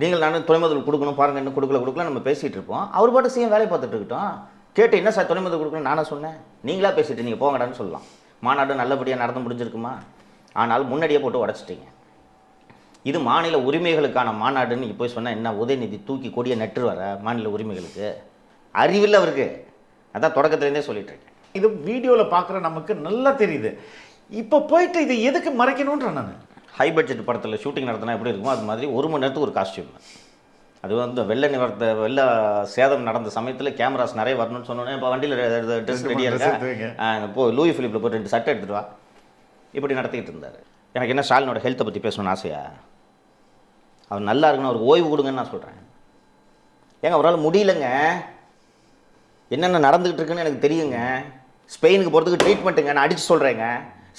நீங்கள் நானும் துணை முதல் கொடுக்கணும் பாருங்க, இன்னும் கொடுக்கல நம்ம பேசிகிட்டு இருப்போம். அவர் பாட்டு சிஎம் வேலையை பார்த்துட்டு இருக்கட்டும். கேட்டு என்ன சார் துணை முதல் கொடுக்கணும் நானே சொன்னேன், நீங்களா பேசிட்டு நீங்கள் போங்கடான்னு சொல்லலாம். மாநாடு நல்லபடியாக நடந்து முடிஞ்சிருக்குமா? ஆனால் முன்னாடியே போட்டு உடச்சிட்டிங்க. இது மாநில உரிமைகளுக்கான மாநாடுன்னு நீங்கள் போய் சொன்னால் என்ன? உதயநிதி தூக்கி கொடியை நட்டு வர மாநில உரிமைகளுக்கு அறிவில்லை அவருக்கு. அதான் தொடக்கத்துலேருந்தே சொல்லிட்டு இருக்கேன். இது வீடியோவில் பார்க்குற நமக்கு நல்லா தெரியுது. இப்போ போயிட்டு இது எதுக்கு மறைக்கணுன்ற நான் ஹை பட்ஜெட் படத்தில் ஷூட்டிங் நடத்தினா எப்படி இருக்குமோ அது மாதிரி 1 மணி நேரத்துக்கு ஒரு காஸ்டியூம். அது வந்து வெள்ள சேதம் நடந்த சமயத்தில் கேமராஸ் நிறைய வரணும்னு சொன்னோன்னே இப்போ வண்டியில் ட்ரெஸ் ரெடியாக இருக்கா, இப்போ லூயி ஃபிலிப்பில் போய் 2 சட்டை எடுத்துகிட்டு வா, இப்படி நடத்திக்கிட்டு இருந்தார். எனக்கு என்ன ஸ்டாலினோட ஹெல்த்தை பற்றி பேசணும்னு ஆசையா? அவர் நல்லா இருக்குன்னு அவருக்கு ஓய்வு கொடுங்கன்னு நான் சொல்கிறேன். ஏங்க அவரால் முடியலங்க, என்னென்ன நடந்துக்கிட்டு இருக்குன்னு எனக்கு தெரியுங்க. ஸ்பெயினுக்கு போகிறதுக்கு ட்ரீட்மெண்ட்டுங்க, நான் அடித்து சொல்கிறேங்க.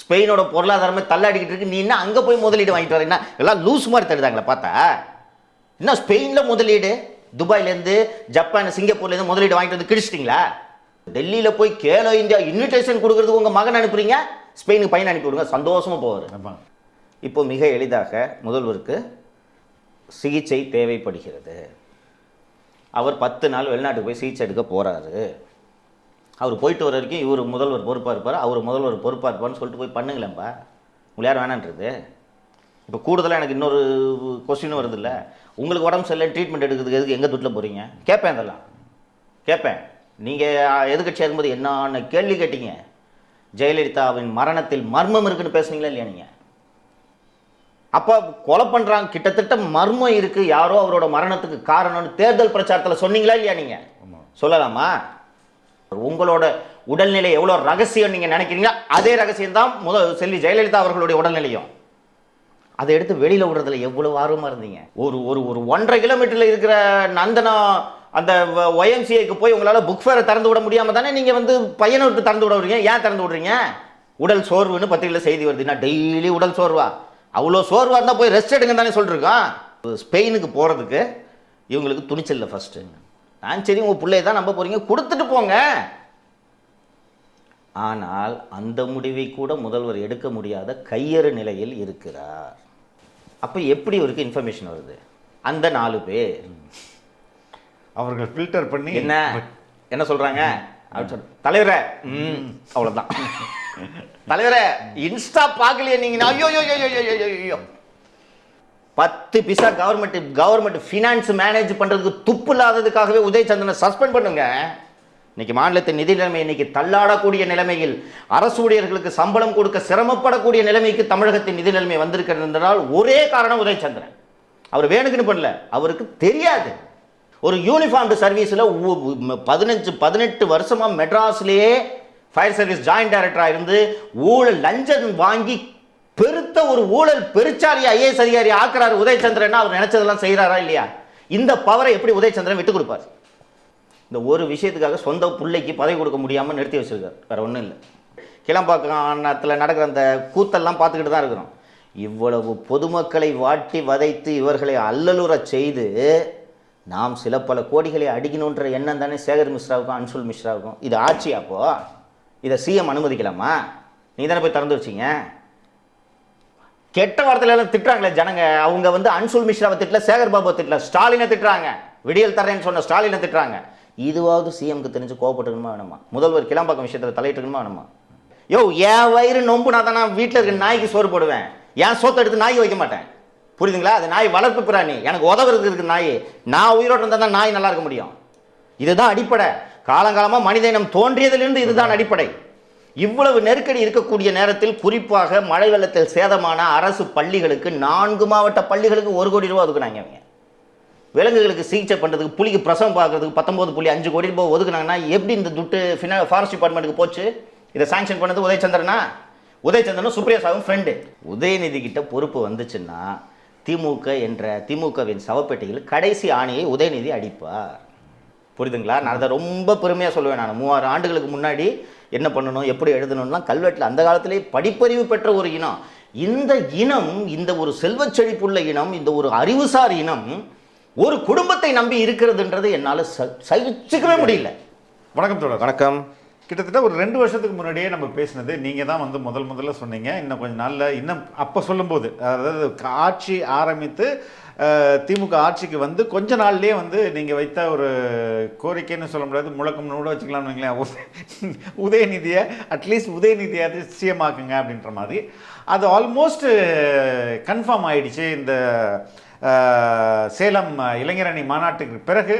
ஸ்பெயினோட பொருளாதாரமே தள்ளாடிக்கிட்டு இருக்கு. நீ என்ன அங்கே போய் முதலீடு வாங்கிட்டு வரீங்கன்னா எல்லாம் லூஸ் மாதிரி தடுதாங்களே பார்த்தா. என்ன ஸ்பெயினில் முதலீடு, துபாயிலேருந்து ஜப்பான் சிங்கப்பூர்லேருந்து முதலீடு வாங்கிட்டு வந்து கிழிச்சிட்டிங்களா? டெல்லியில் போய் கேலோ இந்தியா இன்விடேஷன் கொடுக்குறதுக்கு உங்கள் மகன் அனுப்புறீங்க, ஸ்பெயினுக்கு பையன் அனுப்பி விடுங்க, சந்தோஷமாக போவார். இப்போ மிக எளிதாக முதல்வருக்கு சிகிச்சை தேவைப்படுகிறது. அவர் 10 நாள் வெளிநாட்டுக்கு போய் சிகிச்சை எடுக்க போகிறாரு. அவர் போயிட்டு வர வரைக்கும் இவர் முதல்வர் பொறுப்பாக இருப்பார், அவர் முதல்வர் பொறுப்பாக இருப்பார்னு சொல்லிட்டு போய் பண்ணுங்களேன்பா. உங்களை யார் வேணான்றது? இப்போ கூடுதலாக எனக்கு இன்னொரு கொஸ்டினும் வருது இல்லை, உங்களுக்கு உடம்பு சரியில்லை ட்ரீட்மெண்ட் எடுக்கிறதுக்கு எதுக்கு எங்கே துட்டில் போகிறீங்க கேட்பேன். இதெல்லாம் கேட்பேன். நீங்கள் எதிர்க்கட்சியாக இருக்கும்போது என்னென்ன கேள்வி கேட்டீங்க? ஜெயலலிதாவின் மரணத்தில் மர்மம் இருக்குன்னு பேசுனீங்களா இல்லையா? நீங்கள் அப்போ கொலை பண்ணுறாங்க, கிட்டத்தட்ட மர்மம் இருக்குது, யாரோ அவரோட மரணத்துக்கு காரணம்னு தேர்தல் பிரச்சாரத்தில் சொன்னீங்களா இல்லையா? நீங்கள் சொல்லலாமா? உங்களோட உடல்நிலை எவ்வளோ ரகசியம் நீங்கள் நினைக்கிறீங்களா அதே ரகசியம் தான் செல்வி ஜெயலலிதா அவர்களுடைய உடல்நிலையும். அதை எடுத்து வெளியில் விடுறதுல எவ்வளோ ஆர்வமாக இருந்தீங்க. ஒரு ஒரு ஒரு 1.5 கிலோமீட்டரில் இருக்கிற நந்தனா அந்த ஒய்எம்சிஏக்கு போய் உங்களால் புக் ஃபேரை திறந்து விட முடியாமல் தானே நீங்கள் வந்து பையனை விட்டு திறந்து விட விடுறீங்க. ஏன் திறந்து விடுறீங்க? உடல் சோர்வுன்னு பத்திரிகையில் செய்தி வருதுன்னா டெய்லி உடல் சோர்வா? அவ்வளோ சோர்வாக இருந்தால் போய் ரெஸ்ட் எடுங்க தானே சொல்லிருக்கோம். ஸ்பெயினுக்கு போகிறதுக்கு இவங்களுக்கு துணிச்சல் இல்லை ஃபஸ்ட்டு. நான் சரி உங்கள் பிள்ளையை தான் நம்ப போகிறீங்க, கொடுத்துட்டு போங்க. ஆனால் அந்த முடிவை கூட முதல்வர் எடுக்க முடியாத கையறு நிலையில் இருக்கிறார். அப்போ எப்படி இவருக்கு இன்ஃபர்மேஷன் வருது? அந்த 4 பேர் அவர்கள் ஃபில்டர் பண்ணி என்ன சொல்கிறாங்க? தலைவரே அவ்வளோதான். தலைவரே இன்ஸ்டா பார்க்கலையே நீங்கள்? ஐயோ ஐயோ 10 பைசா கவர்மெண்ட் ஃபினான்ஸ் மேனேஜ் பண்ணுறதுக்கு துப்பு இல்லாததுக்காகவே உதயச்சந்திரனை சஸ்பெண்ட் பண்ணுங்க. இன்னைக்கு மாநிலத்தின் நிதி நிலைமை இன்னைக்கு தள்ளாடக்கூடிய நிலைமையில் அரசு ஊழியர்களுக்கு சம்பளம் கொடுக்க சிரமப்படக்கூடிய நிலைமைக்கு தமிழகத்தின் நிதி நிலைமை வந்திருக்கிறது என்றால் ஒரே காரணம் உதயச்சந்திரன். அவர் வேணுக்குன்னு பண்ணல, அவருக்கு தெரியாது. ஒரு யூனிஃபார்ம்டு சர்வீஸில் 18 வருஷமாக மெட்ராஸ்லேயே ஃபயர் சர்வீஸ் ஜாயின்ட் டைரக்டராக இருந்து ஊழல் லஞ்சம் வாங்கி பெருத்த ஒரு ஊழல் பெருச்சாரி ஐஏஎஸ் அதிகாரி ஆக்குறாரு உதயச்சந்திரன். அவர் நினைச்சதெல்லாம் செய்கிறாரா இல்லையா? இந்த பவரை எப்படி உதயச்சந்திரன் விட்டு கொடுப்பார்? இந்த ஒரு விஷயத்துக்காக சொந்த பிள்ளைக்கு பதவி கொடுக்க முடியாமல் நிறுத்தி வச்சிருக்காரு, வேற ஒன்றும் இல்லை. கிளம்பாக்கத்தில் நடக்கிற அந்த கூத்தெல்லாம் பார்த்துக்கிட்டு தான் இருக்கிறோம். இவ்வளவு பொதுமக்களை வாட்டி வதைத்து இவர்களை அல்லலுற செய்து நாம் சில பல கோடிகளை அடிக்கணுன்ற எண்ணம் தானே சேகர் மிஸ்ராவுக்கும் அன்சுல் மிஸ்ராவுக்கும். இது ஆட்சி? அப்போ இதை சிஎம் அனுமதிக்கலாமா? நீ தானே போய் திறந்து வச்சிங்க. கெட்ட வார்த்தையில திட்டுறாங்களே ஜனங்க. அவங்க வந்து அன்சுல் மிஸ்ராவை திட்டல, சேகர் பாபுவை திட்டல, ஸ்டாலினை திட்டுறாங்க. விடியல் தரேன்னு சொன்ன ஸ்டாலினை திட்டுறாங்க. இதுவாவது சிஎம்க்கு தெரிஞ்சு கோவப்பட்டுக்கணுமா வேணுமா? முதல்வர் கிளம்பாக்கம் விஷயத்தில் தலையிட்டுக்கணுமா வேணுமா? யோ என் வயிறு நொம்புனா தான் நான் வீட்டில் இருக்க நாய்க்கு சோறு போடுவேன். ஏன் சோத்தை எடுத்து நாய் வைக்க மாட்டேன், புரியுதுங்களா? அது நாய் வளர்ப்பு பிராணி, எனக்கு உதவுறதுக்கு இருக்கு நாய். நான் உயிரோடு இருந்தால் தான் நாய் நல்லா இருக்க முடியும். இதுதான் அடிப்படை. காலங்காலமாக மனித இனம் தோன்றியதிலிருந்து இதுதான் அடிப்படை. இவ்வளவு நெருக்கடி இருக்கக்கூடிய நேரத்தில் குறிப்பாக மழை வெள்ளத்தில் சேதமான அரசு பள்ளிகளுக்கு 4 மாவட்ட பள்ளிகளுக்கு 1 கோடி ரூபா ஒதுக்குனாங்க. அவங்க விலங்குகளுக்கு சிகிச்சை பண்ணுறதுக்கு, புலிக்கு பிரசவம் பார்க்கறதுக்கு 19.5 கோடி ரூபாய் ஒதுக்குனாங்கன்னா எப்படி இந்த துட்டு ஃபாரஸ்ட் டிபார்ட்மெண்ட்டுக்கு போச்சு? இதை சாங்ஷன் பண்ணது உதயச்சந்திரனா? உதயச்சந்திரனும் சுப்ரியா சாவும் ஃப்ரெண்டு. உதயநிதி கிட்ட பொறுப்பு வந்துச்சுன்னா திமுக என்ற திமுகவின் சவப்பேட்டையில் கடைசி ஆணையை உதயநிதி அடிப்பார். புரியுதுங்களா? நான் அதை ரொம்ப பெருமையாக சொல்லுவேன். நான் 3000 ஆண்டுகளுக்கு முன்னாடி என்ன பண்ணணும், எப்படி எழுதணும்லாம் கல்வெட்டில் அந்த காலத்திலே படிப்பறிவு பெற்ற ஒரு இனம். இந்த இனம், இந்த ஒரு செல்வச் செழிப்புள்ள இனம், இந்த ஒரு அறிவுசார் இனம் ஒரு குடும்பத்தை நம்பி இருக்கிறதுன்றது என்னால் சகிச்சுக்கவே முடியல. வணக்கம் தோழர். வணக்கம். கிட்டத்தட்ட ஒரு 2 வருஷத்துக்கு முன்னாடியே நம்ம பேசினது, நீங்கள் தான் வந்து முதல்ல சொன்னீங்க, இன்னும் கொஞ்சம் நாளில், இன்னும் அப்போ சொல்லும்போது, அதாவது ஆட்சி ஆரம்பித்து திமுக ஆட்சிக்கு வந்து கொஞ்ச நாள்லேயே வந்து நீங்கள் வைத்த ஒரு கோரிக்கைன்னு சொல்ல முடியாது, முழக்கம்னு கூட வச்சுக்கலாம்னு வைங்களேன், உதயநிதியை அட்லீஸ்ட் உதயநிதியாவது சிஎம் ஆக்குங்க அப்படின்ற மாதிரி. அது ஆல்மோஸ்ட் கன்ஃபார்ம் ஆயிடுச்சு. இந்த சேலம் இளைஞரணி மாநாட்டுக்கு பிறகு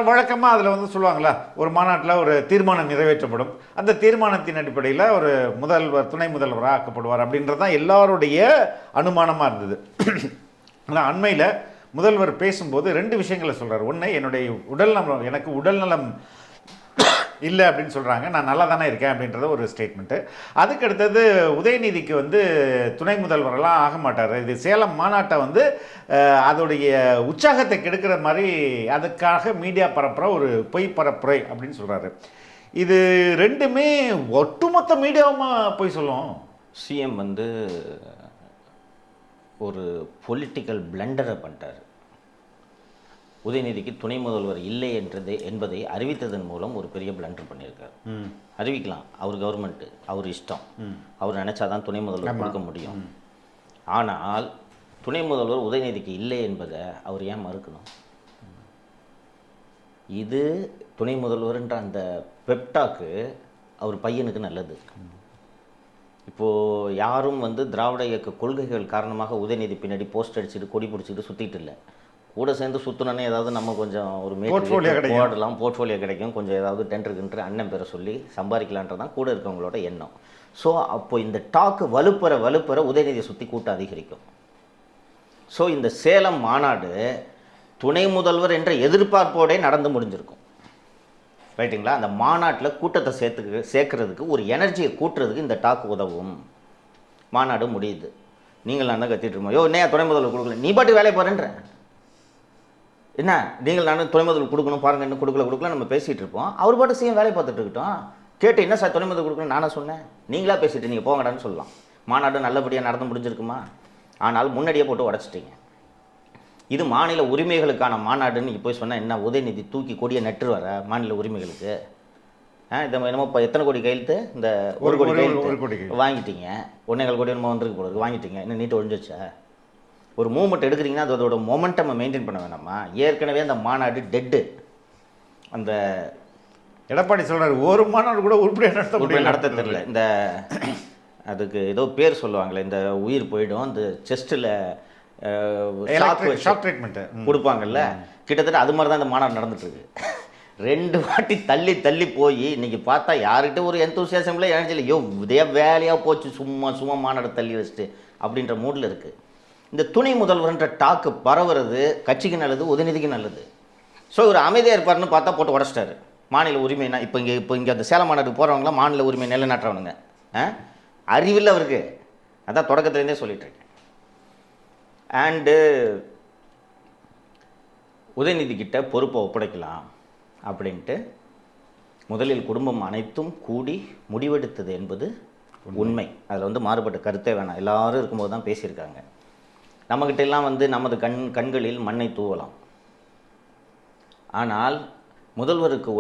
வழக்கமாக அதில் வந்து சொல்லுவாங்களா, ஒரு மாநாட்டில் ஒரு தீர்மானம் நிறைவேற்றப்படும், அந்த தீர்மானத்தின் அடிப்படையில் ஒரு முதல்வர் துணை முதல்வராக ஆக்கப்படுவார் அப்படின்றது தான் எல்லாருடைய அனுமானமாக இருந்தது. ஆனால் அண்மையில் முதல்வர் பேசும்போது 2 விஷயங்களை சொல்கிறார். ஒன்று, என்னுடைய உடல்நலம், எனக்கு உடல்நலம் இல்லை அப்படின்னு சொல்கிறாங்க, நான் நல்லா தானே இருக்கேன் அப்படின்றத ஒரு ஸ்டேட்மெண்ட்டு. அதுக்கு அடுத்தது உதயநிதிக்கு வந்து துணை முதல்வரெல்லாம் ஆக மாட்டார், இது சேலம் மாநாட்டை வந்து அதோடைய உற்சாகத்தை கெடுக்கிற மாதிரி அதுக்காக மீடியா பரப்புகிற ஒரு பொய் பரப்புரை அப்படின்னு சொல்கிறாரு. இது 2மே ஒட்டுமொத்த மீடியாவுமாக போய் சொல்லும். சிஎம் வந்து ஒரு பொலிட்டிக்கல் பிளண்டரை பண்ணிட்டார். உதயநிதிக்கு துணை முதல்வர் இல்லை என்பதை அறிவித்ததன் மூலம் ஒரு பெரிய பிளண்டர் பண்ணியிருக்கார். அறிவிக்கலாம், அவர் கவர்மெண்ட்டு, அவர் இஷ்டம், அவர் நினச்சாதான் துணை முதல்வர் கொடுக்க முடியும். ஆனால் துணை முதல்வர் உதயநிதிக்கு இல்லை என்பதை அவர் ஏன் மறுக்கணும்? இது துணை முதல்வர்ன்ற அந்த பெப்டாக்கு அவர் பையனுக்கு நல்லது. இப்போது யாரும் வந்து திராவிட இயக்க கொள்கைகள் காரணமாக உதயநிதி பின்னாடி போஸ்ட் அடிச்சுட்டு கொடி பிடிச்சிட்டு சுற்றிட்டு இல்லை. கூட சேர்ந்து சுற்றினோன்னே ஏதாவது நம்ம கொஞ்சம் ஒரு போடலாம், போர்ட்ஃபோலியோ கிடைக்கும், கொஞ்சம் ஏதாவது டெண்டர் அண்ணன் பேரை சொல்லி சம்பாதிக்கலான்றதான் கூட இருக்கவங்களோட எண்ணம். ஸோ அப்போ இந்த டாக்கு வலுப்பெற உதயநிதியை சுற்றி கூட்டம் அதிகரிக்கும். ஸோ இந்த சேலம் மாநாடு துணை முதல்வர் என்ற எதிர்பார்ப்போடே நடந்து முடிஞ்சிருக்கும். ரைட்டுங்களா? அந்த மாநாட்டில் கூட்டத்தை சேர்க்கறதுக்கு ஒரு எனர்ஜியை கூட்டுறதுக்கு இந்த டாக்கு உதவும். மாநாடு முடியுது, நீங்கள் நான் தான் கத்திட்டு இருக்கோம், யோ என்ன துணை முதல்வர் கொடுக்கல, நீ பாட்டு வேலையை போகிறேன்ற என்ன, நீங்கள் நான் துணை முதல்வர் கொடுக்கணும் பாருங்க, இன்னும் கொடுக்கல நம்ம பேசிகிட்டு இருப்போம். அவர் பாட்டு செய்யும் வேலையை பார்த்துட்டு இருக்கட்டும். கேட்டு என்ன சார் துணை முதல்வர் கொடுக்கணும் நானே சொன்னேன், நீங்களா பேசிட்டு நீங்கள் போங்கடான்னு சொல்லலாம். மாநாடு நல்லபடியாக நடந்து முடிஞ்சிருக்குமா? ஆனால் முன்னாடியே போட்டு உடச்சிட்டிங்க. இது மாநில உரிமைகளுக்கான மாநாடுன்னு நீங்கள் போய் சொன்னால் என்ன, உதயநிதி தூக்கி கொடியை நட்டு வர மாநில உரிமைகளுக்கு? இந்த என்னமோ இப்போ எத்தனை கோடி கையெழுத்து, இந்த 1 கோடி கையெழுத்து வாங்கிட்டீங்க, 1.25 கோடி என்னமோ வந்துருக்கு போல இருக்கு, வாங்கிட்டீங்க, இன்னும் நீட்டு ஒழிஞ்சிச்சா? ஒரு மூவ்மெண்ட் எடுக்கிறீங்கன்னா அதோட மொமெண்டம் மெயின்டைன் பண்ண வேணாமா? ஏற்கனவே அந்த மாநாடு டெட்டு. அந்த எடப்பாடி சொல்கிறார், ஒரு மாநாடு கூட உருப்படியாக நடத்த தெரியல. இந்த அதுக்கு ஏதோ பேர் சொல்லுவாங்களே, இந்த உயிர் போயிடும், இந்த செஸ்ட்டில் ஷாக் ட்ரீட்மெண்ட்டு கொடுப்பாங்கல்ல, கிட்டத்தட்ட அது மாதிரி தான் இந்த மாநாடு நடந்துட்டுருக்கு. 2 வாட்டி தள்ளி போய் இன்றைக்கி பார்த்தா யார்கிட்ட ஒரு எந்தூசியாசம்ல எனர்ஜி இல்லை, ஐயோ இதே வேலையாக போச்சு, சும்மா மாநாடு தள்ளி வச்சுட்டு அப்படின்ற மூடில் இருக்குது. இந்த துணை முதல்வர்ன்ற டாக்கு பரவுறது கட்சிக்கு நல்லது, உதயநிதிக்கு நல்லது. ஸோ ஒரு அமைதியாக இருப்பார்னு பார்த்தா போட்டு உடச்சிட்டாரு. மாநில உரிமைனா இப்போ இங்கே அந்த சேலம் மாநாட்டுக்கு போகிறவங்களாம் மாநில உரிமை நிலைநாட்டுறவனுங்க. அறிவில்லை அவருக்கு, அதான் தொடக்கத்துலேருந்தே சொல்லிட்டுருக்கேன். அண்டு உதயநிதி கிட்ட பொறுப்பை ஒப்படைக்கலாம் அப்படின்ட்டு முதலில் குடும்பம் அனைத்தும் கூடி முடிவெடுத்தது என்பது உண்மை. அதில் வந்து மாறுபட்ட கருத்தே வேணாம், எல்லாரும் இருக்கும்போது தான் பேசியிருக்காங்க. நம்மக்கிட்ட எல்லாம் வந்து நமது கண்களில் மண்ணை தூவலாம். ஆனால் முதல்வருக்கு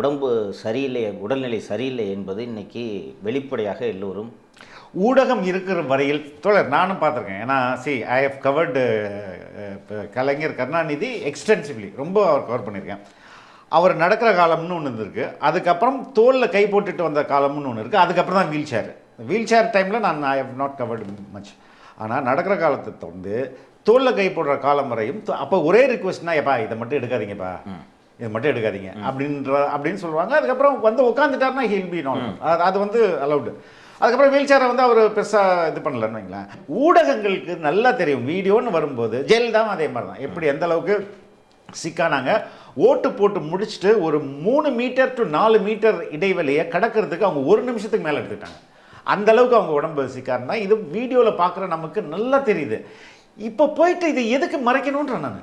உடல்நிலை சரியில்லை என்பது இன்னைக்கு வெளிப்படையாக எல்லோரும் ஊடகம் இருக்கிற வரையில் தோழர் நானும் பார்த்துருக்கேன். ஏன்னா I have covered Kalaignar Karunanidhi extensively, ரொம்ப அவர் கவர் பண்ணியிருக்கேன். அவர் நடக்கிற காலம்னு ஒன்று இருந்திருக்கு, அதுக்கப்புறம் தோளில் கை போட்டுட்டு வந்த காலம்னு ஒன்று இருக்குது, அதுக்கப்புறம் தான் வீல் சேர் டைமில் நான் I have not covered much. ஆனால் நடக்கிற காலத்தை வந்து தோளில் கை போடுற காலம் வரையும் அப்போ ஒரே ரிக்வெஸ்ட்னா, எப்பா இதை மட்டும் எடுக்காதீங்கப்பா, இதை மட்டும் எடுக்காதீங்க அப்படின்னு சொல்லுவாங்க. அதுக்கப்புறம் வந்து உட்காந்துட்டாருன்னா ஹீல் பி நார்மல், அது வந்து அலவுடு. அதுக்கப்புறம் வீல் சேரை வந்து அவர் பெருசாக இது பண்ணலன்னு வைங்களேன். ஊடகங்களுக்கு நல்லா தெரியும், வீடியோன்னு வரும்போது ஜெயலலிதாவும் அதே மாதிரி தான், எப்படி எந்த அளவுக்கு சிக்கானாங்க. ஓட்டு போட்டு முடிச்சுட்டு ஒரு 3 மீட்டர் to 4 மீட்டர் இடைவெளியை கடக்கிறதுக்கு அவங்க 1 நிமிஷத்துக்கு மேலே எடுத்துக்கிட்டாங்க. அந்த அளவுக்கு அவங்க உடம்பு சிக்காருன்னா இது வீடியோவில் பார்க்குற நமக்கு நல்லா தெரியுது. இப்போ போயிட்டு இதை எதுக்கு மறைக்கணுன்ற நான்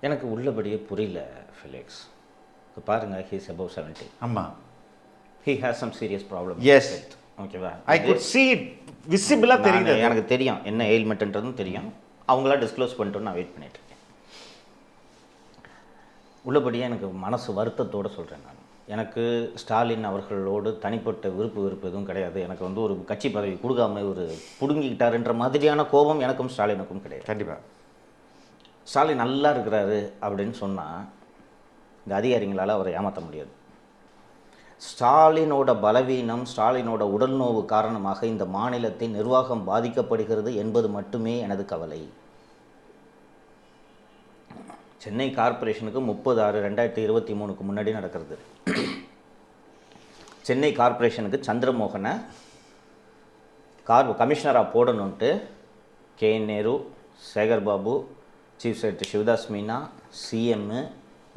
எனக்கு உள்ளபடியே புரியல ஃபெலிக்ஸ். இப்போ பாருங்க, ஹி இஸ் above 70. ஆமாம், he has some serious problem. Yes, ஓகேவா? ஐ குட் see it விசிபிளாக தெரியுது. எனக்கு தெரியும் என்ன எயில்மெண்ட்ன்றதும் தெரியும். அவங்களா டிஸ்க்ளோஸ் பண்ணிட்டு நான் வெயிட் பண்ணிட்டு இருக்கேன். உள்ளபடியாக எனக்கு மனசு வருத்தத்தோடு சொல்கிறேன். நான் எனக்கு ஸ்டாலின் அவர்களோடு தனிப்பட்ட விருப்பு எதுவும் கிடையாது. எனக்கு வந்து ஒரு கட்சி பதவி கொடுக்காம ஒரு பிடுங்கிக்கிட்டாருன்ற மாதிரியான கோபம் எனக்கும் ஸ்டாலினுக்கும் கிடையாது. கண்டிப்பாக ஸ்டாலின் நல்லா இருக்கிறாரு அப்படின்னு சொன்னால் இந்த அதிகாரிகளால் அவரை ஏமாற்ற முடியாது. ஸ்டாலினோட பலவீனம், ஸ்டாலினோட உடல் நோவு காரணமாக இந்த மாநிலத்தின் நிர்வாகம் பாதிக்கப்படுகிறது என்பது மட்டுமே எனது கவலை. சென்னை கார்ப்பரேஷனுக்கு 30/6/2023 முன்னாடி நடக்கிறது. சென்னை கார்ப்பரேஷனுக்கு சந்திரமோகனை கமிஷனராக போடணுன்ட்டு KN Nehru, Sekar Babu, chief secretary Sivadas Meena, CM,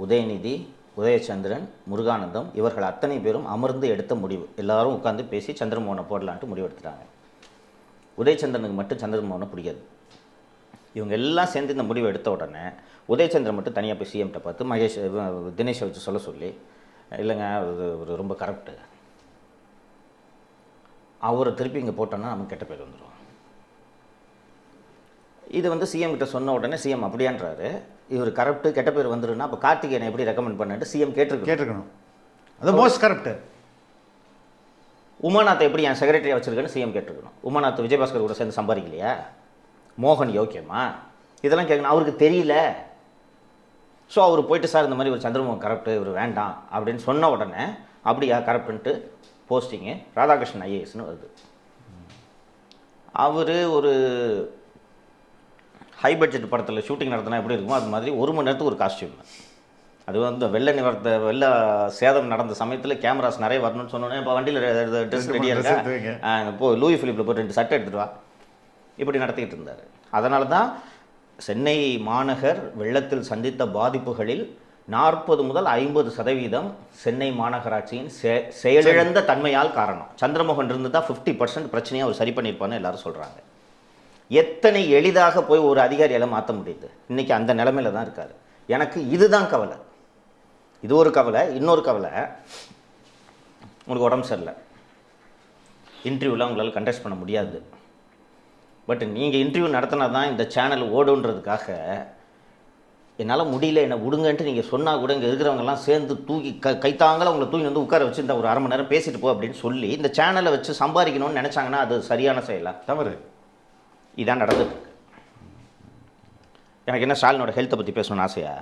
Udhayanidhi, Udhayachandran, Muruganandam இவர்கள் அத்தனை பேரும் அமர்ந்து எடுத்த முடிவு. எல்லாரும் உட்காந்து பேசி சந்திரமோகனை போடலான்ட்டு முடிவு எடுத்துட்டாங்க. உதயச்சந்திரனுக்கு மட்டும் சந்திரமோகனை பிடிக்காது. இவங்க எல்லாம் சேர்ந்து இந்த முடிவு எடுத்த உடனே உதயச்சந்திரன் மட்டும் தனியாக போய் CMகிட்ட பார்த்து தினேஷை வச்சு சொல்ல சொல்லி, இல்லைங்க ஒரு ரொம்ப கரெக்டு, அவரை திருப்பி இங்கே போட்டோன்னா நமக்கு கெட்ட பேர் வந்துடும். இது வந்து CM கிட்ட சொன்ன உடனே CM அப்படியான்றாரு. இவர் கரெக்டு, கெட்ட பேர் வந்துருன்னா அப்போ கார்த்திகேயனை எப்படி ரெக்கமெண்ட் பண்ணிட்டு CM கேட்டிருக்கணும். அது மோஸ்ட் கரெக்டு. உமாநாத்தை எப்படி என் செக்ரட்டரியாக வச்சுருக்கேன்னு CM கேட்டிருக்கணும். உமாநாத் விஜயபாஸ்கர் கூட சேர்ந்து சம்பாதிக்கலையா? மோகன் யோக்கியமா? இதெல்லாம் கேட்கணும். அவருக்கு தெரியல. ஸோ அவர் போயிட்டு, சார் இந்த மாதிரி ஒரு சந்திரமோகன் கரெக்டு, இவர் வேண்டாம் அப்படின்னு சொன்ன உடனே அப்படியா கரெக்டுன்ட்டு போஸ்டிங்கு ராதாகிருஷ்ணன் IASன்னு வருது. அவர் ஒரு ஹை பட்ஜெட் படத்தில் ஷூட்டிங் நடத்தினா எப்படி இருக்குமோ அது மாதிரி 1 மணி நேரத்துக்கு ஒரு காஸ்டியூம். அது வந்து வெள்ள சேதம் நடந்த சமயத்தில் கேமராஸ் நிறைய வரணும்னு சொன்னோன்னே இப்போ வண்டியில் ட்ரெஸ் ரெடியாக இருக்கா, இப்போ லூயி ஃபிலிப்பில் போய் 2 சட்டை எடுத்துகிட்டு வா, இப்படி நடத்திக்கிட்டு இருந்தார். அதனால தான் சென்னை மாநகர் வெள்ளத்தில் சந்தித்த பாதிப்புகளில் 40 முதல் 50% சென்னை மாநகராட்சியின் செயலிழந்த தன்மையால் காரணம். சந்திரமோகன் இருந்து தான் 50% பிரச்சனையை அவர் சரி பண்ணியிருப்பான்னு எல்லாரும் சொல்கிறாங்க. எத்தனை எளிதாக போய் ஒரு அதிகாரியால் மாற்ற முடியுது. இன்றைக்கி அந்த நிலைமையில தான் இருக்கார். எனக்கு இதுதான் கவலை. இது ஒரு கவலை. இன்னொரு கவலை, உங்களுக்கு உடம்பு சரியில்லை, இன்டர்வியூலாம் உங்களால் கண்டக்ட் பண்ண முடியாது. பட் நீங்கள் இன்டர்வியூ நடத்தினா தான் இந்த சேனல் ஓடுன்றதுக்காக என்னால் முடியல, என்னை விடுங்கன்ட்டு நீங்கள் சொன்னால் கூட இங்கே இருக்கிறவங்கெல்லாம் சேர்ந்து தூக்கி கைத்தாங்கலாம் உங்களை தூக்கி வந்து உட்கார வச்சு இந்த ஒரு 1/2 மணி நேரம் பேசிட்டு போ அப்படின்னு சொல்லி இந்த சேனலை வச்சு சம்பாதிக்கணும்னு நினச்சாங்கன்னா அது சரியான செயலா? தவறு. இதான் நடந்தது. எனக்கு என்ன ஸ்டாலினோட ஹெல்த்தை பற்றி பேசணும்னு ஆசையா?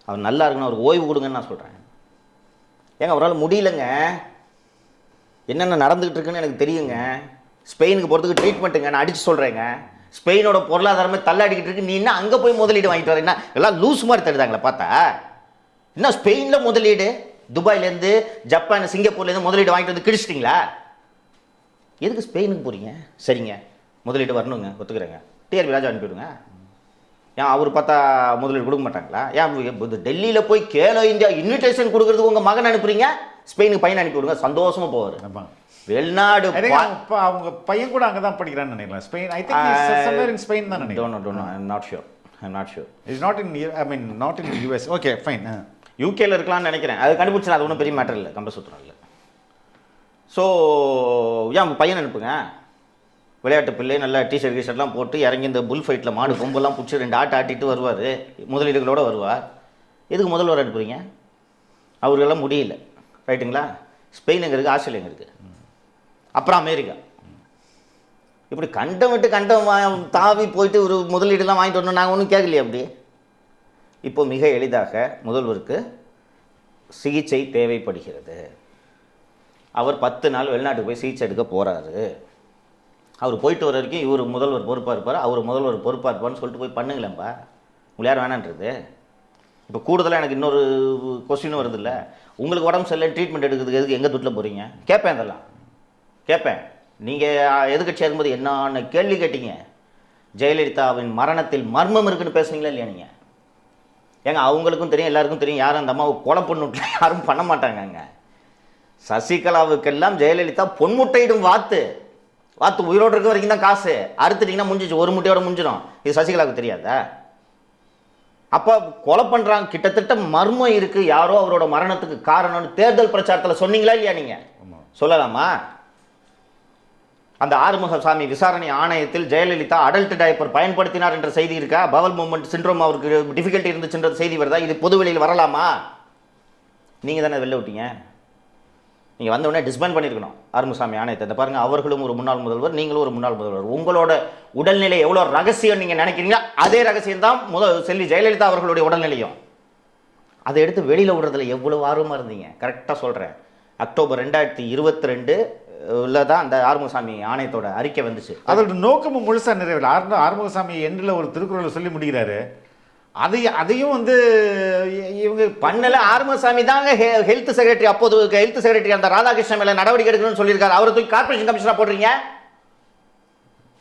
அவர் நல்லா இருக்குன்னு அவருக்கு ஓய்வு கொடுங்கன்னு நான் சொல்கிறேன். ஏங்க அவரால் முடியலைங்க, என்னென்ன நடந்துக்கிட்டு இருக்குன்னு எனக்கு தெரியுங்க. ஸ்பெயினுக்கு போகிறதுக்கு ட்ரீட்மெண்ட்டுங்க, நான் அடித்து சொல்கிறேங்க. ஸ்பெயினோட பொருளாதாரமே தள்ளாடிக்கிட்டு இருக்கு. நீ என்ன அங்கே போய் முதலீடு வாங்கிட்டு வர? என்ன எல்லாம் லூஸ் மாதிரி தருதாங்களே பார்த்தா? என்ன ஸ்பெயினில் முதலீடு, துபாயிலேருந்து, ஜப்பான், சிங்கப்பூர்லேருந்து முதலீடு வாங்கிட்டு வந்து கிழிச்சிட்டிங்களா? எதுக்கு ஸ்பெயினுக்கு போகிறீங்க? சரிங்க, முதலீடு வரணுங்க, ஒத்துக்கிறேங்க. TRP ராஜா அனுப்பிவிடுங்க. ஏன் அவர் பார்த்தா முதலீடு கொடுக்க மாட்டாங்களா? ஏன் டெல்லியில் போய் கேலோ இந்தியா இன்விடேஷன் கொடுக்குறதுக்கு உங்கள் மகன் அனுப்புறீங்க, ஸ்பெயினுக்கு பையன் அனுப்பி விடுங்க, சந்தோஷமாக போவார். வெளிநாடு அவங்க பையன் கூட அங்கே தான் படிக்கிறான்னு நினைக்கிறேன். Spain, I think somewhere in Spain தான் நினைக்கிறேன். I'm not sure. It's not in, I mean not in US. Okay, fine. UKல இருக்கலாம்னு நினைக்கிறேன். அது கண்டுபிடிச்சா அது ஒன்றும் பெரிய மேட்டர் இல்லை, கம்பசுத்திரம் இல்லை. ஸோ ஏன் உங்கள் பையன் அனுப்புங்க, விளையாட்டு பிள்ளை, நல்லா டிஷர்ட் கீஷர்ட்லாம் போட்டு இறங்கி இந்த புல் ஃபைட்டில் மாடு கொம்பெல்லாம் பிடிச்சி 2 ஆட்டு ஆட்டிட்டு வருவார், முதலீடுகளோடு வருவார். எதுக்கு முதல்வர் அனுப்புறீங்க? அவர்களெல்லாம் முடியல, ரைட்டுங்களா? ஸ்பெயின் எங்கே இருக்குது, ஆஸ்திரேலியா எங்கே இருக்குது, அப்புறம் அமெரிக்கா. இப்படி கண்டம் விட்டு கண்டம் தாவி போயிட்டு ஒரு முதலீடுலாம் வாங்கிட்டு வரணும். நாங்கள் ஒன்றும் கேட்கலையே அப்படி. இப்போ மிக எளிதாக முதல்வருக்கு சிகிச்சை தேவைப்படுகிறது. அவர் 10 நாள் வெளிநாட்டுக்கு போய் சிகிச்சை எடுக்க போகிறாரு. அவர் போயிட்டு வர வரைக்கும் இவர் முதல்வர் பொறுப்பாக இருப்பார், அவர் முதல்வர் பொறுப்பாக இருப்பார்னு சொல்லிட்டு போய் பண்ணுங்களேன்ப்பா. உங்களுக்கு யார் வேணான்றது? இப்போ கூடுதலாக எனக்கு இன்னொரு கொஸ்டினும் வருது இல்லை, உங்களுக்கு உடம்பு சரியில்லை ட்ரீட்மெண்ட் எடுக்கிறதுக்கு எதுக்கு எங்கே துட்டில் போகிறீங்க? கேட்பேன், அதெல்லாம் கேட்பேன். நீங்கள் எதிர்க்கட்சியாக இருக்கும்போது என்னன்னு கேள்வி கேட்டீங்க? ஜெயலலிதாவின் மரணத்தில் மர்மம் இருக்குன்னு பேசுனீங்களா இல்லையா நீங்கள்? ஏங்க அவங்களுக்கும் தெரியும், எல்லாருக்கும் தெரியும், யாரும் அந்த அம்மாவை கொலை பொண்ணுட்டில் யாரும் பண்ண மாட்டாங்கங்க. சசிகலாவுக்கெல்லாம் ஜெயலலிதா பொன்முட்டையிடும் வாத்து உயிரோடு இருக்க வரைக்கும் தான் காசு. அறுத்துட்டிங்கன்னா முடிஞ்சிச்சு, ஒரு முட்டையோட முடிஞ்சிடும். இது சசிகலாவுக்கு தெரியாதா? அப்போ கொலை பண்ணுறாங்க, கிட்டத்தட்ட மர்மம் இருக்குது, யாரோ அவரோட மரணத்துக்கு காரணம்னு தேர்தல் பிரச்சாரத்தில் சொன்னீங்களா இல்லையா? நீங்கள் சொல்லலாமா? அந்த ஆறுமுகசாமி விசாரணை ஆணையத்தில் ஜெயலலிதா அடல்ட் டைப்பர் பயன்படுத்தினார் என்ற செய்தி இருக்கா? பவல் மூமெண்ட் சிண்ட்ரோம் அவருக்கு டிஃபிகல்ட்டி இருந்துச்சுன்ற செய்தி வருதா? இது பொது வெளியில் வரலாமா? நீங்கள் தானே வெளில விட்டீங்க. நீங்கள் வந்த உடனே டிஸ்பேண்ட் பண்ணியிருக்கணும் ஆறுமுகசாமி ஆணையத்தை. இந்த பாருங்கள், அவர்களும் ஒரு முன்னாள் முதல்வர், நீங்களும் ஒரு முன்னாள் முதல்வர். உங்களோட உடல்நிலை எவ்வளோ ரகசியம் நீங்கள் நினைக்கிறீங்களோ அதே ரகசியம் தான் செல்வி ஜெயலலிதா அவர்களுடைய உடல்நிலையும். அதை எடுத்து வெளியில் விடுறதுல எவ்வளோ ஆர்வமாக இருந்தீங்க. கரெக்டாக சொல்கிறேன், அக்டோபர் 2022 தான் அந்த ஆறுமுகசாமி ஆணையத்தோட அறிக்கை வந்துச்சு. அதோட நோக்கமும் முழுசாக நிறைவேறல. ஆறுமுகசாமி எண்டில் ஒரு திருக்குறளை சொல்லி முடிக்கிறாரு. அதையும் வந்து இவங்க பண்ணல. ஆறுமுகசாமி தாங்க ஹெல்த் செக்ரட்டரி, அப்போது ஹெல்த் செக்ரட்டரி அந்த ராதாகிருஷ்ணன் மேல நடவடிக்கை எடுக்கணும்னு சொல்லியிருக்காரு. அவரை தூக்கி கார்பரேஷன் கமிஷனரா போடுறீங்க.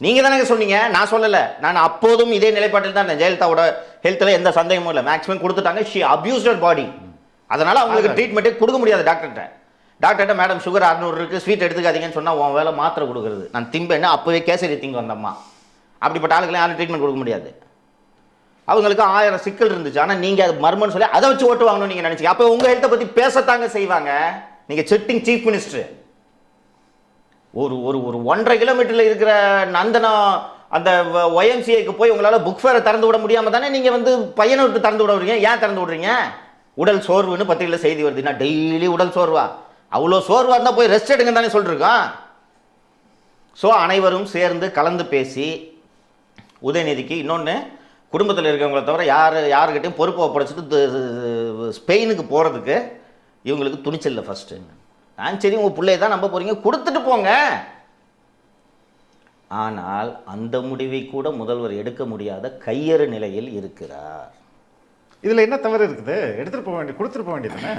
நீங்க தானே சொன்னீங்க, நான் சொல்லல. நான் அப்போதும் இதே நிலைப்பாட்டில் தான். ஜெயலலிதாவோட ஹெல்த்ல எந்த சந்தேகமும் இல்லை. மேக்ஸிமம் கொடுத்துட்டாங்க. ஷி அபியூஸ்ட் பாடி. அதனால அவங்களுக்கு ட்ரீட்மெண்ட்டே கொடுக்க முடியாது டாக்டர்கிட்ட. மேடம் சுகர் 600 இருக்கு, ஸ்வீட் எடுத்துக்காதீங்கன்னு சொன்னா உன் வேலை மாத்திரை கொடுக்குறது. நான் திம்பேன்னா அப்பவே கேசரி திங்க வந்தம்மா. அப்படிப்பட்ட ஆளுகளை யாரும் ட்ரீட்மெண்ட் கொடுக்க முடியாது. அவங்களுக்கு 1000 சிக்கல் இருந்துச்சு. ஆனால் நீங்கள் அது மர்மன்னு சொல்லி அதை வச்சு ஓட்டு வாங்கணும்னு நீங்கள் நினச்சிங்க. அப்போ உங்கள் ஹெல்த்தை பற்றி பேசத்தாங்க செய்வாங்க. நீங்கள் சிட்டிங் சீஃப் மினிஸ்டர். ஒரு ஒரு ஒரு 1.5 கிலோமீட்டரில் இருக்கிற நந்தனம் அந்த ஒய்எம்சிஏக்கு போய் உங்களால் புக் ஃபேரை திறந்து விட முடியாமல் தானே நீங்கள் வந்து பையனை விட்டு திறந்து விட விடுறீங்க. ஏன் திறந்து விடுறீங்க? உடல் சோர்வுன்னு பத்திரிகையில் செய்தி வருதுன்னா டெய்லி உடல் சோர்வா? அவ்வளோ சோர்வாக இருந்தால் போய் ரெஸ்ட் எடுங்க தானே சொல்லிருக்கோம். ஸோ அனைவரும் சேர்ந்து கலந்து பேசி உதயநிதிக்கு இன்னொன்று, குடும்பத்தில் இருக்கவங்கள தவிர யாருக்கிட்டையும் பொறுப்பை ஒப்படைச்சிட்டு ஸ்பெயினுக்கு போகிறதுக்கு இவங்களுக்கு துணிச்சல் இல்லை. ஃபஸ்ட்டு நான் சரி உங்கள் பிள்ளையை தான் நம்ப போகிறீங்க, கொடுத்துட்டு போங்க. ஆனால் அந்த முடிவை கூட முதல்வர் எடுக்க முடியாத கையறு நிலையில் இருக்கிறார். இதில் என்ன தவறு இருக்குது? எடுத்துகிட்டு போக வேண்டிய, கொடுத்துட்டு போக வேண்டியதுதானே.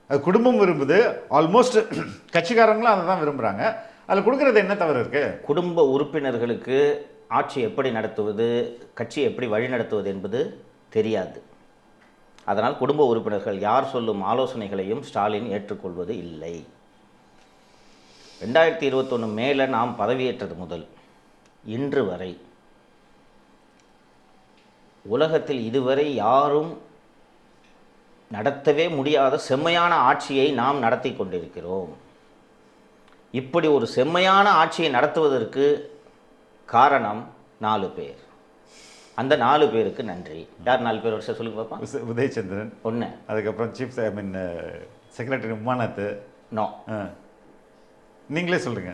அது குடும்பம் விரும்புது. ஆல்மோஸ்ட் கட்சிக்காரங்களும் அதை தான் விரும்புகிறாங்க. அதில் கொடுக்குறது என்ன தவறு இருக்குது? குடும்ப உறுப்பினர்களுக்கு ஆட்சி எப்படி நடத்துவது, கட்சி எப்படி வழிநடத்துவது என்பது தெரியாது. அதனால் குடும்ப உறுப்பினர்கள் யார் சொல்லும் ஆலோசனைகளையும் ஸ்டாலின் ஏற்றுக்கொள்வது இல்லை. 2021 மேலே நாம் பதவியேற்றது முதல் இன்று வரை உலகத்தில் இதுவரை யாரும் நடத்தவே முடியாத செம்மையான ஆட்சியை நாம் நடத்தி கொண்டிருக்கிறோம். இப்படி ஒரு செம்மையான ஆட்சியை நடத்துவதற்கு காரணம் 4 பேர். அந்த 4 பேருக்கு நன்றி. யார் 4 பேர்? வருஷம் சொல்லுங்க பார்ப்போம். உதயச்சந்திரன் ஒன்று, அதுக்கப்புறம் சீஃப் செக்ரட்டரி உமாநாத். நோ, நீங்களே சொல்லுங்க.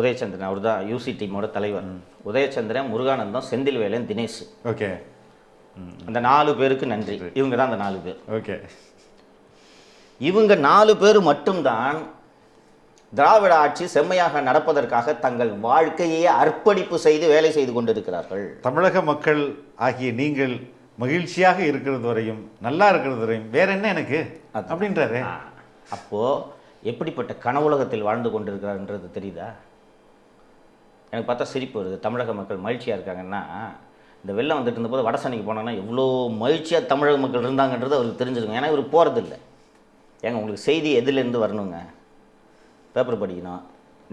உதயச்சந்திரன் அவர் தான் யூசி டீமோட தலைவர். உதயச்சந்திரன், முருகானந்தம், செந்தில்வேலன், தினேஷ். ஓகே, அந்த 4 பேருக்கு நன்றி. இவங்க தான் அந்த 4 பேர். ஓகே, இவங்க 4 பேர் மட்டும்தான் திராவிட ஆட்சி செம்மையாக நடப்பதற்காக தங்கள் வாழ்க்கையை அர்ப்பணிப்பு செய்து வேலை செய்து கொண்டிருக்கிறார்கள். தமிழக மக்கள் ஆகிய நீங்கள் மகிழ்ச்சியாக இருக்கிறது வரையும், நல்லா இருக்கிறது வரையும் வேற என்ன எனக்கு அப்படின்றாரு. அப்போ எப்படிப்பட்ட கனவுலகத்தில் வாழ்ந்து கொண்டிருக்கிறார்ன்றது தெரியுதா? எனக்கு பார்த்தா சிரிப்பு வருது. தமிழக மக்கள் மகிழ்ச்சியாக இருக்காங்கன்னா, இந்த வெள்ளம் வந்துட்டு இருந்தபோது வடசனைக்கு போனாங்கன்னா எவ்வளோ மகிழ்ச்சியாக தமிழக மக்கள் இருந்தாங்கன்றது அவருக்கு தெரிஞ்சிருக்கும். ஏன்னா இவர் போகிறதில்லை. ஏங்க உங்களுக்கு செய்தி எதுலேருந்து வரணுங்க? பேப்பர் படிக்கணும்,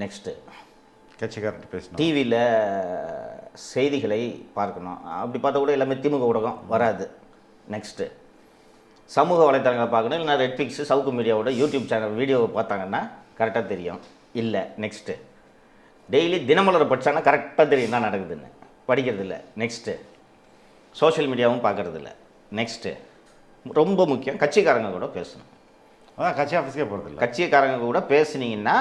நெக்ஸ்ட்டு கட்சிக்காரர்கிட்ட பேசணும், டிவியில் செய்திகளை பார்க்கணும். அப்படி பார்த்தா கூட எல்லாமே திமுக ஊடகம் வராது. நெக்ஸ்ட்டு சமூக வலைத்தளங்களை பார்க்கணும். இல்லைனா ரெட்பிக்ஸு, சவுக்கு மீடியாவோட யூடியூப் சேனல் வீடியோவை பார்த்தாங்கன்னா கரெக்டாக தெரியும். இல்லை நெக்ஸ்ட்டு டெய்லி தினமலரை படித்தாங்கன்னா கரெக்டாக தெரியும் என்ன நடக்குதுன்னு. படிக்கிறது இல்லை. நெக்ஸ்ட்டு சோஷியல் மீடியாவும் பார்க்குறதில்ல. நெக்ஸ்ட்டு ரொம்ப முக்கியம், கட்சிக்காரங்க கூட பேசணும். அதான் கட்சி ஆஃபீஸ்க்கே போகிறதில்ல. கட்சிக்காரங்க கூட பேசுனீங்கன்னா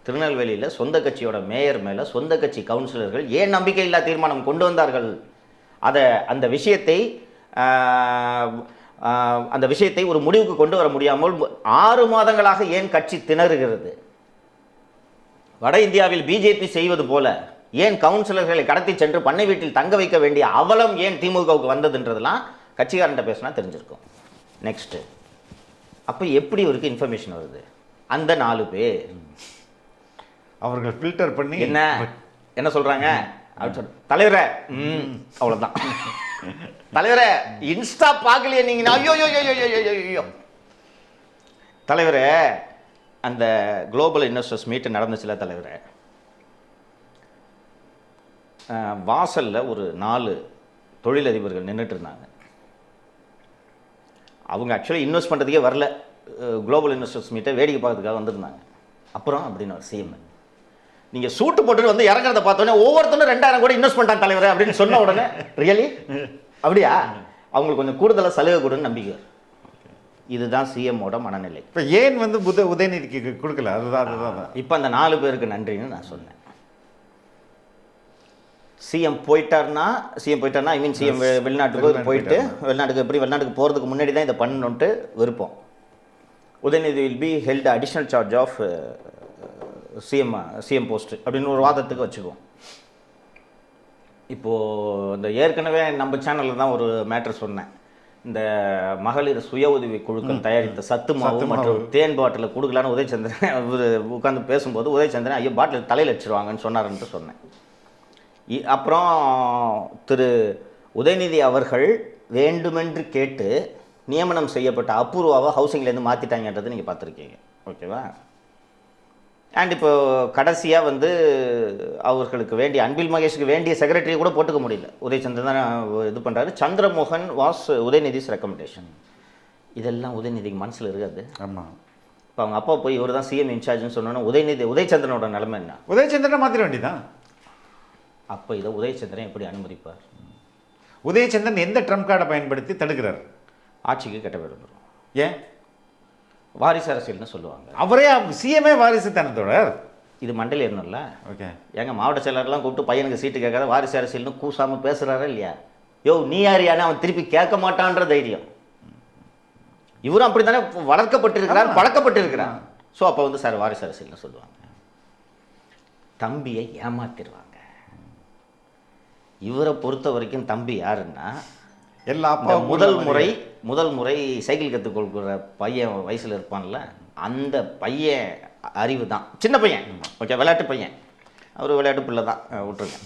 திருநெல்வேலியில் சொந்த கட்சியோட மேயர் மேலே சொந்த கட்சி கவுன்சிலர்கள் ஏன் நம்பிக்கையில்லா தீர்மானம் கொண்டு வந்தார்கள், அந்த விஷயத்தை ஒரு முடிவுக்கு கொண்டு வர முடியாமல் 6 மாதங்களாக ஏன் கட்சி திணறுகிறது? வட இந்தியாவில் பிஜேபி செய்வது போல ஏன் கவுன்சிலர்களை கடத்தி சென்று பண்ணை வீட்டில் தங்க வைக்க வேண்டிய அவலம் ஏன் திமுகவுக்கு வந்ததுன்றதெல்லாம் கட்சிக்காரன்ட்ட பேசினா தெரிஞ்சிருக்கும். நெக்ஸ்ட்டு அப்போ எப்படி இவருக்கு இன்ஃபர்மேஷன் வருது? அந்த 4 பேர் அவர்கள் ஃபில்டர் பண்ணி என்ன சொல்கிறாங்க அப்படின்னு சொல்ல, தலைவரே அவ்வளோதான், தலைவரே இன்ஸ்டா பார்க்கலையே நீங்கள், ஐயோ ஐயோ தலைவரே அந்த குளோபல் இன்வெஸ்டர்ஸ் மீட்டு நடந்துச்சுல தலைவரே, வாசலில் ஒரு 4 தொழிலதிபர்கள் நின்றுட்டு இருந்தாங்க. அவங்க ஆக்சுவலி இன்வெஸ்ட் பண்ணுறதுக்கே வரல, குளோபல் இன்வெஸ்டர்ஸ் மீட்டை வேடிக்கை பார்க்கறதுக்காக வந்திருந்தாங்க. அப்புறம் அப்படின்னு ஒரு சிஎம் நீங்கள் சூட்டு போட்டுட்டு வந்து இறங்குறத பார்த்தோன்னே ஒவ்வொருத்தரும் 2000 கோடி இன்வெஸ்ட் பண்ணிட்டாங்க தலைவர் அப்படின்னு சொன்ன உடனே ரியலி அப்படியா அவங்களுக்கு கொஞ்சம் கூடுதலாக சலுகை கொடுன்னு நம்பிக்கை. இதுதான் சிஎம்மோட மனநிலை. இப்போ ஏன் வந்து உதயநிதிக்கு கொடுக்கல? அதுதான் இப்போ அந்த 4 பேருக்கு நன்றின்னு நான் சொன்னேன். சிஎம் போயிட்டார்னா ஐ மீன் சிஎம் வெளிநாட்டுக்கு போயிட்டு வெளிநாட்டுக்கு போகிறதுக்கு முன்னாடி தான் இதை பண்ணணுன்ட்டு விருப்பம். Udhayanidhi will be held additional charge of CM post அப்படின்னு ஒரு வாதத்துக்கு வச்சுக்குவோம். இப்போது இந்த ஏற்கனவே நம்ம சேனலில் தான் ஒரு மேட்ரு சொன்னேன். இந்த மகளிர் சுய உதவி குழுக்கள் தயாரித்த சத்து மாவு மற்றும் தேன் பாட்டில் கொடுக்கலான்னு உதயச்சந்திரன் அவர் உட்காந்து பேசும்போது உதயச்சந்திரன் ஐயோ பாட்டில் தலையில் வச்சுருவாங்கன்னு சொன்னார்ன்ட்டு சொன்னேன். அப்புறம் திரு உதயநிதி அவர்கள் வேண்டுமென்று கேட்டு நியமனம் செய்யப்பட்ட அபூர்வாவை ஹவுசிங்லேருந்து மாற்றிட்டாங்கன்றது நீங்கள் பார்த்துருக்கீங்க. ஓகேவா? அண்ட் இப்போ கடைசியாக வந்து அவர்களுக்கு வேண்டிய அன்பில் மகேஷுக்கு வேண்டிய செக்ரட்டரி கூட போட்டுக்க முடியல. உதயச்சந்திரன் தான் இது பண்ணுறாரு. Chandramohan was Udhayanidhi's recommendation. இதெல்லாம் உதயநிதிக்கு மனசில் இருக்காது. ஆமாம். இப்போ அவங்க அப்பா போய் இவர் தான் சிஎம் இன்சார்ஜ்னு சொன்னோன்னா உதயச்சந்திரனோட நிலைமை என்ன? உதயச்சந்திரனை மாற்றிட வேண்டியதான். அப்போ இதை உதயச்சந்திரன் எப்படி அனுமதிப்பார்? உதயச்சந்திரன் எந்த ட்ரம்ப் கார்டை பயன்படுத்தி தடுக்கிறார்? ஆட்சிக்கு கெட்ட விரும்புகிறோம். ஏன்? வாரிசு அரசியல்னு சொல்லுவாங்க. அவரே சிஎம்ஏ வாரிசு தானே தொடர். இது மண்டல ஏறணும்ல. ஓகே. எங்கள் மாவட்ட செயலர்லாம் கூப்பிட்டு பையனுக்கு சீட்டு கேட்காத வாரிசு அரசியல்னு கூசாமல் பேசுகிறாரா இல்லையா? யோ நீ யாரியானு அவன் திருப்பி கேட்க மாட்டான்ற தைரியம். இவரும் அப்படி தானே வளர்க்கப்பட்டிருக்கிறார், பழக்கப்பட்டிருக்கிறார். ஸோ அப்போ வந்து சார் வாரிசு அரசியல்னு சொல்லுவாங்க. தம்பியை ஏமாத்திடுவாங்க. இவரை பொறுத்த வரைக்கும் தம்பி யாருன்னா எல்லா அப்பா முதல் முறை சைக்கிள் கற்றுக் கொடுக்குற பையன் வயசில் இருப்பான்ல, அந்த பையன் அறிவு தான். சின்ன பையன், ஓகே, விளையாட்டு பையன். அவர் விளையாட்டு பிள்ளை தான், விட்டுருங்க.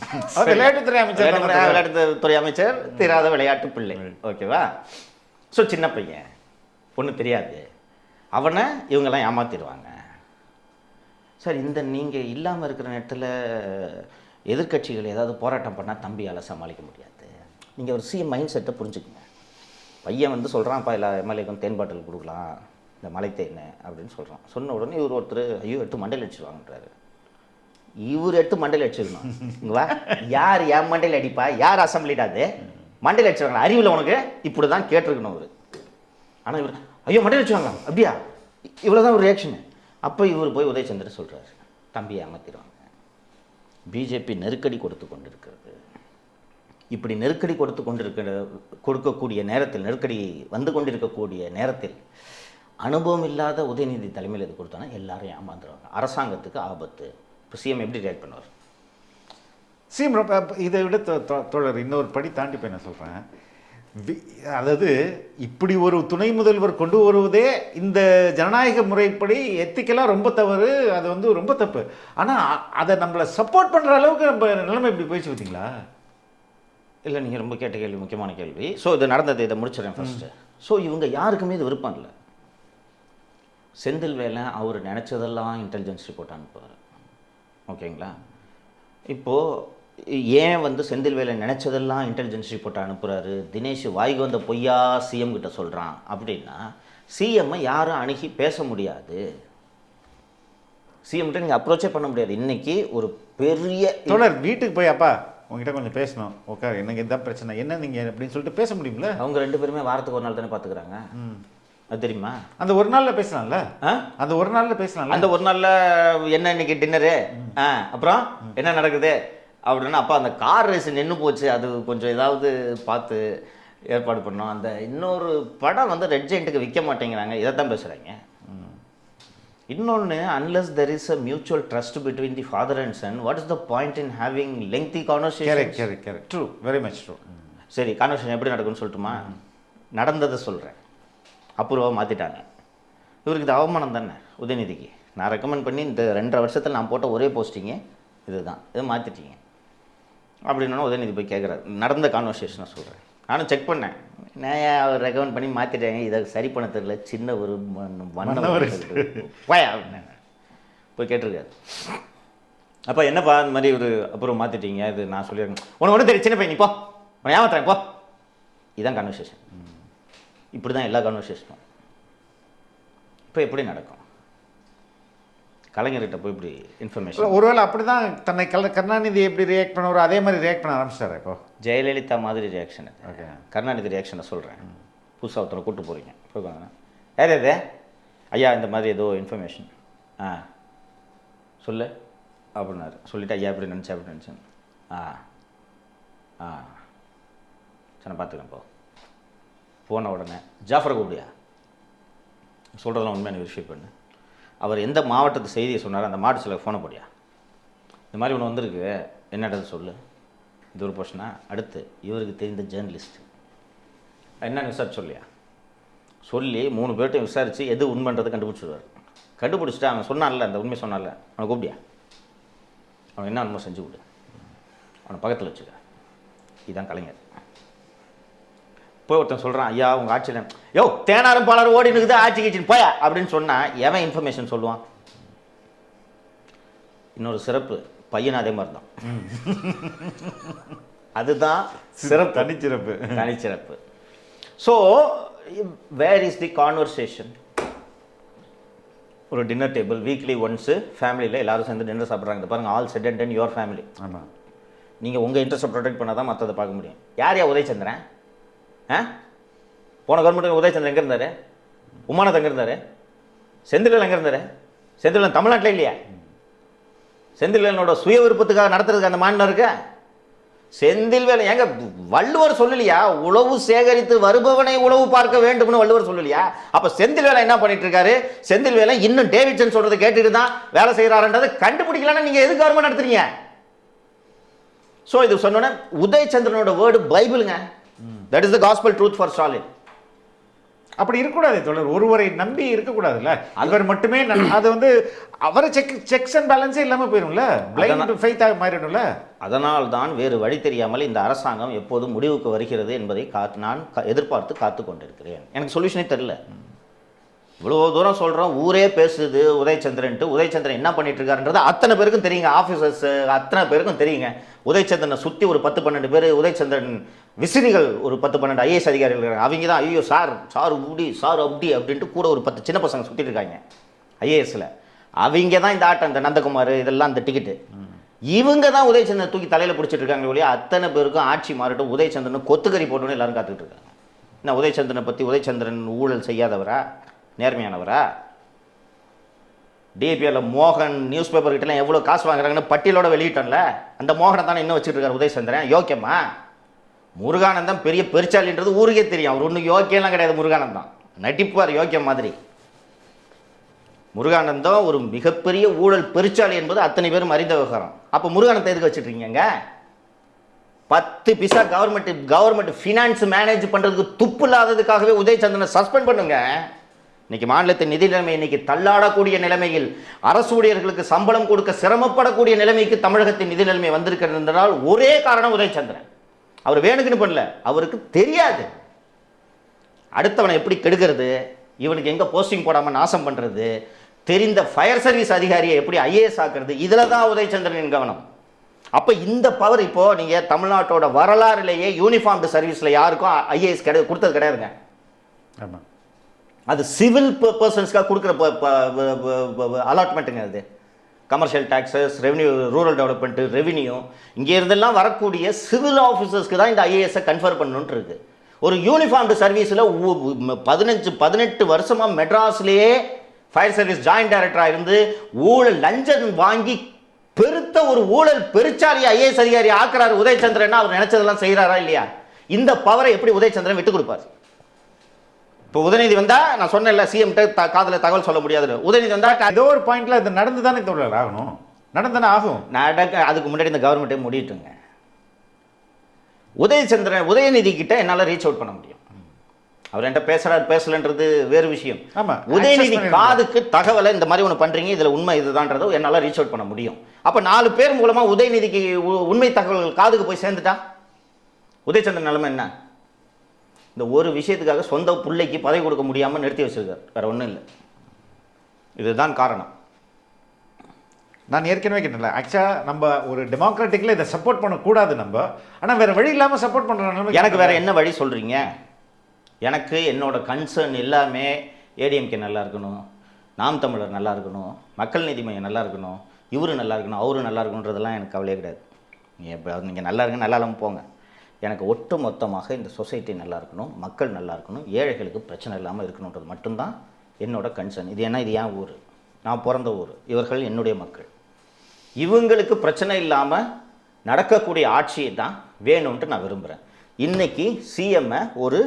விளையாட்டுத்துறை அமைச்சர், தெரியாத விளையாட்டு பிள்ளை. ஓகேவா? ஸோ சின்ன பையன், ஒன்றும் தெரியாது. அவனை இவங்கெல்லாம் ஏமாத்திடுவாங்க. சார் இந்த நீங்கள் இல்லாமல் இருக்கிற நேரத்தில் எதிர்கட்சிகள் ஏதாவது போராட்டம் பண்ணால் தம்பியால் சமாளிக்க முடியாது. நீங்கள் ஒரு சிஎம் மைண்ட் செட்டை புரிஞ்சுக்குங்க. பையன் வந்து சொல்கிறான், அப்பா எல்லா எம்எல்ஏக்கும் தேன் பாட்டில் கொடுக்கலாம், இந்த மலை தேன் அப்படின்னு சொல்கிறான். சொன்ன உடனே இவர் ஒருத்தர் ஐயோ 8 மண்டையில் அடிச்சுருவாங்கன்றாரு. இவர் 8 மண்டையில் அடிச்சிருக்கணும். இங்கவா யார் என் மண்டையில் அடிப்பா? யார் அசம்பிளிடாது மண்டையில் அடிச்சுருவாங்க? அறிவில் உனக்கு இப்படி தான் கேட்டிருக்கணும் அவர். ஆனால் இவர் ஐயோ மண்டையில் அடிச்சுவாங்க அப்படியா? இவ்வளோதான் ஒரு ரியாக்ஷனு. அப்போ இவர் போய் உதயச்சந்திரன் சொல்கிறார், தம்பியை ஏமாத்திடுவாங்க. பிஜேபி நெருக்கடி கொடுத்து கொண்டிருக்கிறது. இப்படி நெருக்கடி கொடுக்கக்கூடிய நேரத்தில், நெருக்கடி வந்து கொண்டிருக்கக்கூடிய நேரத்தில் அனுபவம் இல்லாத உதயநிதி தலைமையில் இது கொடுத்தோன்னா எல்லாரும் ஏமாந்துருவாங்க. அரசாங்கத்துக்கு ஆபத்து. இப்போ சிஎம் எப்படி ரியாக்ட் பண்ணுவார்? சிஎம் இதை விட தோழர் இன்னொரு படி தாண்டி போய் நான் சொல்கிறேன். அதாவது இப்படி ஒரு துணை முதல்வர் கொண்டு வருவதே இந்த ஜனநாயக முறைப்படி எத்திக்கெல்லாம் ரொம்ப தவறு. அது வந்து ரொம்ப தப்பு. ஆனால் அதை நம்மளை சப்போர்ட் பண்ணுற அளவுக்கு நம்ம நிலைமை இப்படி போயிடுச்சு பார்த்தீங்களா? இல்லை, நீங்கள் ரொம்ப கேட்ட கேள்வி, முக்கியமான கேள்வி. ஸோ இது நடந்தது, இதை முடிச்சிடறேன் ஃபஸ்ட்டு. ஸோ இவங்க யாருக்குமே இது விருப்பம் இல்லை. செந்தில் வேலை அவர் நினச்சதெல்லாம் இன்டெலிஜென்ஸ் ரிப்போர்ட் அனுப்புவார். ஓகேங்களா? இப்போது ஏன் வந்து செந்தில் வேலை நினச்சதெல்லாம் இன்டெலிஜென்ஸ் ரிப்போர்ட் அனுப்புகிறாரு, தினேஷ் வாய்க்கு வந்த பொய்யா சிஎம் கிட்ட சொல்கிறான் அப்படின்னா, சிஎம்மை யாரும் அணுகி பேச முடியாது. சிஎம் கிட்ட நீங்கள் அப்ரோச்சே பண்ண முடியாது. இன்றைக்கி ஒரு பெரிய தொடர் வீட்டுக்கு போய் அப்பா உங்ககிட்ட கொஞ்சம் பேசணும், ஓகே எனக்கு எந்த பிரச்சனை என்ன நீங்கள் அப்படின்னு சொல்லிட்டு பேச முடியும்ல? அவங்க 2 பேருமே வாரத்துக்கு ஒரு நாள் தானே பார்த்துக்கிறாங்க. அது தெரியுமா? அந்த ஒரு நாளில் பேசலாம்ல? அந்த ஒரு நாளில் பேசலாம். அந்த ஒரு நாளில் என்ன இன்னைக்கு டின்னரு, அப்புறம் என்ன நடக்குது அப்படின்னா, அப்போ அந்த கார் ரேஸ் நின்று போச்சு, அது கொஞ்சம் ஏதாவது பார்த்து ஏற்பாடு பண்ணோம். அந்த இன்னொரு படம் வந்து ரெட் ஜெயிண்ட்டுக்கு விற்க மாட்டேங்கிறாங்க, இதை தான் பேசுகிறாங்க. இன்னொன்று, unless there is a mutual trust between the father and son, what is the point in having lengthy conversations? Correct. True, very much true. சரி, கான்வர்சேஷன் எப்படி நடக்கும்னு சொல்லட்டுமா? நடந்ததை சொல்கிறேன். அப்புறம் மாற்றிட்டாங்க. இவருக்கு இது அவமானம் தானே உதயநிதிக்கு. நான் ரெக்கமெண்ட் பண்ணி இந்த 2.5 வருஷத்தில் நான் போட்ட ஒரே போஸ்டிங்கு இதுதான், இதை மாற்றிட்டீங்க அப்படின்னா உதயநிதி போய் கேட்குறாரு. நடந்த கான்வர்சேஷனை சொல்கிறேன். நானும் செக் பண்ணேன். நான் அவர் ரெக்கமெண்ட் பண்ணி மாற்றிட்டாங்க, இதை சரி பண்ண தெரியல, சின்ன ஒரு போயா போய் கேட்டிருக்காரு. அப்போ என்னப்பா இந்த மாதிரி ஒரு அப்புறம் மாற்றிட்டீங்க, இது நான் சொல்லியிருக்கேன், உனக்கு ஒன்றும் தெரியும், சின்ன பையன் இப்போ உன்னை ஏமாத்துறேன் போ. இதுதான் கான்வர்சேஷன். இப்படி தான் எல்லா கான்வர்சேஷனும். இப்போ எப்படி நடக்கும்? கலைஞர்கிட்ட போய் இப்படி இன்ஃபர்மேஷன். ஒருவேளை அப்படி தான் தன்னை கருணாநிதி எப்படி ரியாக்ட் பண்ணுவாரோ அதே மாதிரி ரியாக்ட் பண்ண ஆரம்பிச்சிட்டாரு. இப்போ ஜெயலலிதா மாதிரி ரியாக்ஷன். ஓகே, கருணாநிதி ரியாக்ஷனை சொல்கிறேன். புதுசாக ஒருத்தரை கூப்பிட்டு போகிறீங்க, போய்வாங்க, யார் அது? ஐயா இந்த மாதிரி ஏதோ இன்ஃபர்மேஷன். சொல்லு அப்படின்னாரு. சொல்லிவிட்டு ஐயா எப்படி நினச்சேன் அப்படி நினச்சேன். சரி நான் பார்த்துக்கிறேன். இப்போ போன உடனே ஜாஃபரை கூப்பிடியா, சொல்கிறதெல்லாம் உண்மையான வெரிஃபை பண்ணு. அவர் எந்த மாவட்டத்து செய்தியை சொன்னார் அந்த மாவட்ட சில ஃபோனை போடியா, இந்த மாதிரி ஒன்று வந்திருக்கு என்னன்றது சொல்லு. இது ஒரு போர்ஷனா. அடுத்து இவருக்கு தெரிந்த ஜேர்னலிஸ்ட் என்ன விசாரிச்சு சொல்லியா, சொல்லி 3 பேர்ட்டையும் விசாரித்து எது உண்மைன்றதை கண்டுபிடிச்சிடுவார். கண்டுபிடிச்சிட்டு அவன் சொன்னான்ல, அந்த உண்மை சொன்னான்ல, அவனை கூப்பிடியா, அவன் என்ன உண்மை செஞ்சு கொடு, அவனை பக்கத்தில் வச்சுக்க. இதுதான் கலைஞர். போய் ஒருத்தன் சொல்கிறான், ஐயா உங்கள் ஆட்சியில் யோ தேனாரும் பாலரும் ஓடி நிற்குது ஆட்சி கட்சின்னு போயா அப்படின்னு சொன்னால் எவன் இன்ஃபர்மேஷன் சொல்லுவான்? இன்னொரு சிறப்பு, பையன் அதே மாதிரி தான். அதுதான் சிறப்பு, தனிச்சிறப்பு. So where is the conversation? ஒரு டின்னர் டேபிள் வீக்லி ஒன்ஸு ஃபேமிலியில் எல்லாரும் சேர்ந்து டின்னர் சாப்பிட்றாங்க. பாருங்கள், all set and done your family. ஆமாம், நீங்கள் உங்கள் இன்ட்ரெஸ்ட்டை ப்ரொடெக்ட் பண்ணால் தான் மற்றதை பார்க்க முடியும். யார் உதயச்சந்திரன்? போன கவர்மெண்ட் உதயச்சந்திரன் எங்கே இருந்தார்? உமானத் எங்கே இருந்தார்? செந்தில்வேல் எங்கே இருந்தார்? செந்தில்வேல் தமிழ்நாட்டில் இல்லையா? செந்தில்வேலனோட சுய விருப்பத்துக்காக நடத்துறதுக்கு அந்த மாநிலம் இருக்க. செந்தில்வேலை எங்க வள்ளுவர் சொல்லலையா, உழவு சேகரித்து வருபவனை உழவு பார்க்க வேண்டும்னு வள்ளுவர் சொல்லலையா? அப்ப செந்தில்வேலை என்ன பண்ணிட்டு இருக்காரு? செந்தில்வேலை இன்னும் டேவிட்சன் சொல்றதை கேட்டுட்டு தான் வேலை செய்யறாருன்றதை கண்டுபிடிக்கலன்னா நீங்க எது கவர்மெண்ட் நடத்துறீங்க? ஸோ இது சொன்னோன்னா உதயச்சந்திரனோட வேர்டு பைபிளுங்க. That is the gospel truth for Stalin. அப்படி இருக்கக்கூடாது தொடர், ஒருவரை நம்பி இருக்கக்கூடாதுல்ல. அவர் மட்டுமே அது வந்து அவரை செக்ஸ் அண்ட் பேலன்ஸே இல்லாமல் போயிடும்ல, பிளைண்ட் ஃபெய்த்தாக மாறிடும்ல. அதனால் தான் வேறு வழி தெரியாமல் இந்த அரசாங்கம் எப்போது முடிவுக்கு வருகிறது என்பதை நான் எதிர்பார்த்து காத்து கொண்டிருக்கிறேன். எனக்கு சொல்யூஷனே தெரியல. இவ்வளோ தூரம் சொல்கிறோம், ஊரே பேசுது உதயச்சந்திரன்ட்டு. உதயச்சந்திரன் என்ன பண்ணிட்டு இருக்காருன்றது அத்தனை பேருக்கும் தெரியுங்க, ஆஃபீஸர்ஸ் அத்தனை பேருக்கும் தெரியுங்க. உதயச்சந்திரனை சுற்றி ஒரு 10-12 பேர் உதயச்சந்திரன் விசிறிகள், ஒரு 10-12 ஐஏஎஸ் அதிகாரிகள் இருக்காங்க. அவங்க தான் ஐயோ சார் இப்படி சார் அப்படி அப்படின்ட்டு கூட ஒரு 10 சின்ன பசங்க சுற்றிட்டு இருக்காங்க ஐஏஎஸில். அவங்க தான் இந்த ஆட்டம், இந்த நந்தகுமார் இதெல்லாம் இந்த டிக்கெட்டு, இவங்க தான் உதயச்சந்திரன் தூக்கி தலையில் பிடிச்சிட்டு இருக்காங்க ஒழிய அத்தனை பேருக்கும் ஆட்சி மாறட்டும் உதயச்சந்திரன் கொத்துக்கறி போட்டோன்னு எல்லாரும் காத்துக்கிட்டு இருக்காங்க. என்ன உதயச்சந்திரனை பற்றி உதயச்சந்திரன் ஊழல் செய்யாதவரா, நேர்மையானவரா? டிஏபியில் மோகன் நியூஸ் பேப்பர்கிட்டலாம் எவ்வளோ காசு வாங்குறாங்கன்னு பட்டியலோட வெளியிட்டோம்ல, அந்த மோகனை தானே இன்னும் வச்சுட்டு இருக்காரு உதயச்சந்திரன். யோக்கியமா? முருகானந்தம் பெரிய பெருச்சாலின்றது ஊருக்கே தெரியும். அவர் ஒன்றும் யோக்கியெல்லாம் கிடையாது. முருகானந்தம் நட்டிப்பார் யோக்கியம் மாதிரி. முருகானந்தம் ஒரு மிகப்பெரிய ஊழல் பெருச்சாலி என்பது அத்தனை பேரும் அறிந்த விவகாரம். அப்போ முருகானந்தம் எதுக்கு வச்சுட்ருக்கீங்க? 10 பைசா கவர்மெண்ட் ஃபினான்ஸ் மேனேஜ் பண்ணுறதுக்கு துப்பு இல்லாததுக்காகவே உதயச்சந்திரனை சஸ்பெண்ட் பண்ணுங்க. இன்னைக்கு மாநிலத்தின் நிதி நிலைமை இன்னைக்கு தள்ளாடக்கூடிய நிலைமையில், அரசு ஊழியர்களுக்கு சம்பளம் கொடுக்க சிரமப்படக்கூடிய நிலைமைக்கு தமிழகத்தின் நிதி நிலைமை வந்திருக்கிறது என்றால் ஒரே காரணம் உதயச்சந்திரன். அவர் வேணுக்குன்னு பண்ணல, அவருக்கு தெரியாது அடுத்தவனை எப்படி கெடுக்கிறது, இவனுக்கு எங்கே போஸ்டிங் போடாமல் நாசம் பண்ணுறது, தெரிந்த ஃபயர் சர்வீஸ் அதிகாரியை எப்படி ஐஏஎஸ் ஆக்குறது, இதில் தான் உதயச்சந்திரனின் கவனம். அப்போ இந்த பவர் இப்போது நீங்கள் தமிழ்நாட்டோட வரலாறுலேயே யூனிஃபார்ம்டு சர்வீஸில் யாருக்கும் ஐஏஎஸ் கொடுத்தது கிடையாதுங்க. ஆமாம், அது சிவில் பர்சன்ஸ்க்காக கொடுக்குற அலாட்மெண்ட்டுங்க. அது commercial taxes, revenue, rural development, revenue, இங்கே இருந்தெல்லாம் வரக்கூடிய சிவில் ஆஃபீஸர்ஸ்க்கு தான் இந்த ஐஏஎஸை கன்ஃபர் பண்ணணுன்ட்டு இருக்குது. ஒரு யூனிஃபார்ம்டு சர்வீஸில் 18 வருஷமாக மெட்ராஸ்லேயே ஃபயர் சர்வீஸ் ஜாயின்ட் டைரக்டராக இருந்து ஊழல் லஞ்சம் வாங்கி பெருத்த ஒரு ஊழல் பெருச்சாலி ஐஏஎஸ் அதிகாரி ஆக்குறாரு உதயச்சந்திரன். அவர் நினைச்சதெல்லாம் செய்கிறாரா இல்லையா? இந்த பவரை எப்படி உதயச்சந்திரன் விட்டு கொடுப்பார்? இப்போ உதயநிதி வந்தா, நான் சொன்னேன்ல சிஎம்கிட்ட காதில் தகவல் சொல்ல முடியாது. உதயநிதி வந்தா ஏதோ ஒரு பாயிண்ட்ல இது நடந்து தானே தொடர் ஆகணும், நடந்தானே ஆகும். அதுக்கு முன்னாடி இந்த கவர்மெண்ட்டே முடிட்டுங்க. உதயநிதி கிட்ட என்னால் ரீச் அவுட் பண்ண முடியும். அவர் என்கிட்ட பேசுறாரு பேசலன்றது வேறு விஷயம். ஆமா, உதயநிதி காதுக்கு தகவலை இந்த மாதிரி ஒன்று பண்றீங்க, இதுல உண்மை இதுதான்றதை என்னால் ரீச் அவுட் பண்ண முடியும். அப்ப 4 பேர் மூலமா உதயநிதிக்கு உண்மை தகவல்கள் காதுக்கு போய் சேர்ந்துட்டா உதயச்சந்திரன் நிலைமை என்ன? இந்த ஒரு விஷயத்துக்காக சொந்த பிள்ளைக்கு பதவி கொடுக்க முடியாமல் நிறுத்தி வச்சிருக்கார், வேற ஒன்றும் இல்லை. இதுதான் காரணம். நான் ஏற்கனவே கேட்டேன்ல, ஆக்சுவலாக நம்ம ஒரு டெமோக்ராட்டிக்கில் இதை சப்போர்ட் பண்ணக்கூடாது நம்ம, ஆனால் வேறு வழி இல்லாமல் சப்போர்ட் பண்ணுறாங்க. எனக்கு வேறு என்ன வழி சொல்கிறீங்க? எனக்கு என்னோட கன்சர்ன் எல்லாமே ஏடிஎம்கே நல்லா இருக்கணும், நாம் தமிழர் நல்லா இருக்கணும், மக்கள் நீதி மையம் நல்லா இருக்கணும், இவரு நல்லா இருக்கணும், அவரு நல்லா இருக்கணுன்றதெல்லாம் எனக்கு கவலையே கிடையாது. நீங்கள் நல்லா இருங்க, நல்லா இல்லாமல் போங்க. எனக்கு ஒட்டு மொத்தமாக இந்த சொசைட்டி நல்லா இருக்கணும், மக்கள் நல்லா இருக்கணும், ஏழைகளுக்கு பிரச்சனை இல்லாமல் இருக்கணுன்றது மட்டும்தான் என்னோட கன்சர்ன். இது ஏன்னா இது என் ஊர், நான் பிறந்த ஊர், இவர்கள் என்னுடைய மக்கள். இவங்களுக்கு பிரச்சனை இல்லாமல் நடக்கக்கூடிய ஆட்சியை தான் வேணும்ன்ட்டு நான் விரும்புகிறேன். இன்றைக்கி சிஎம்மை ஒரு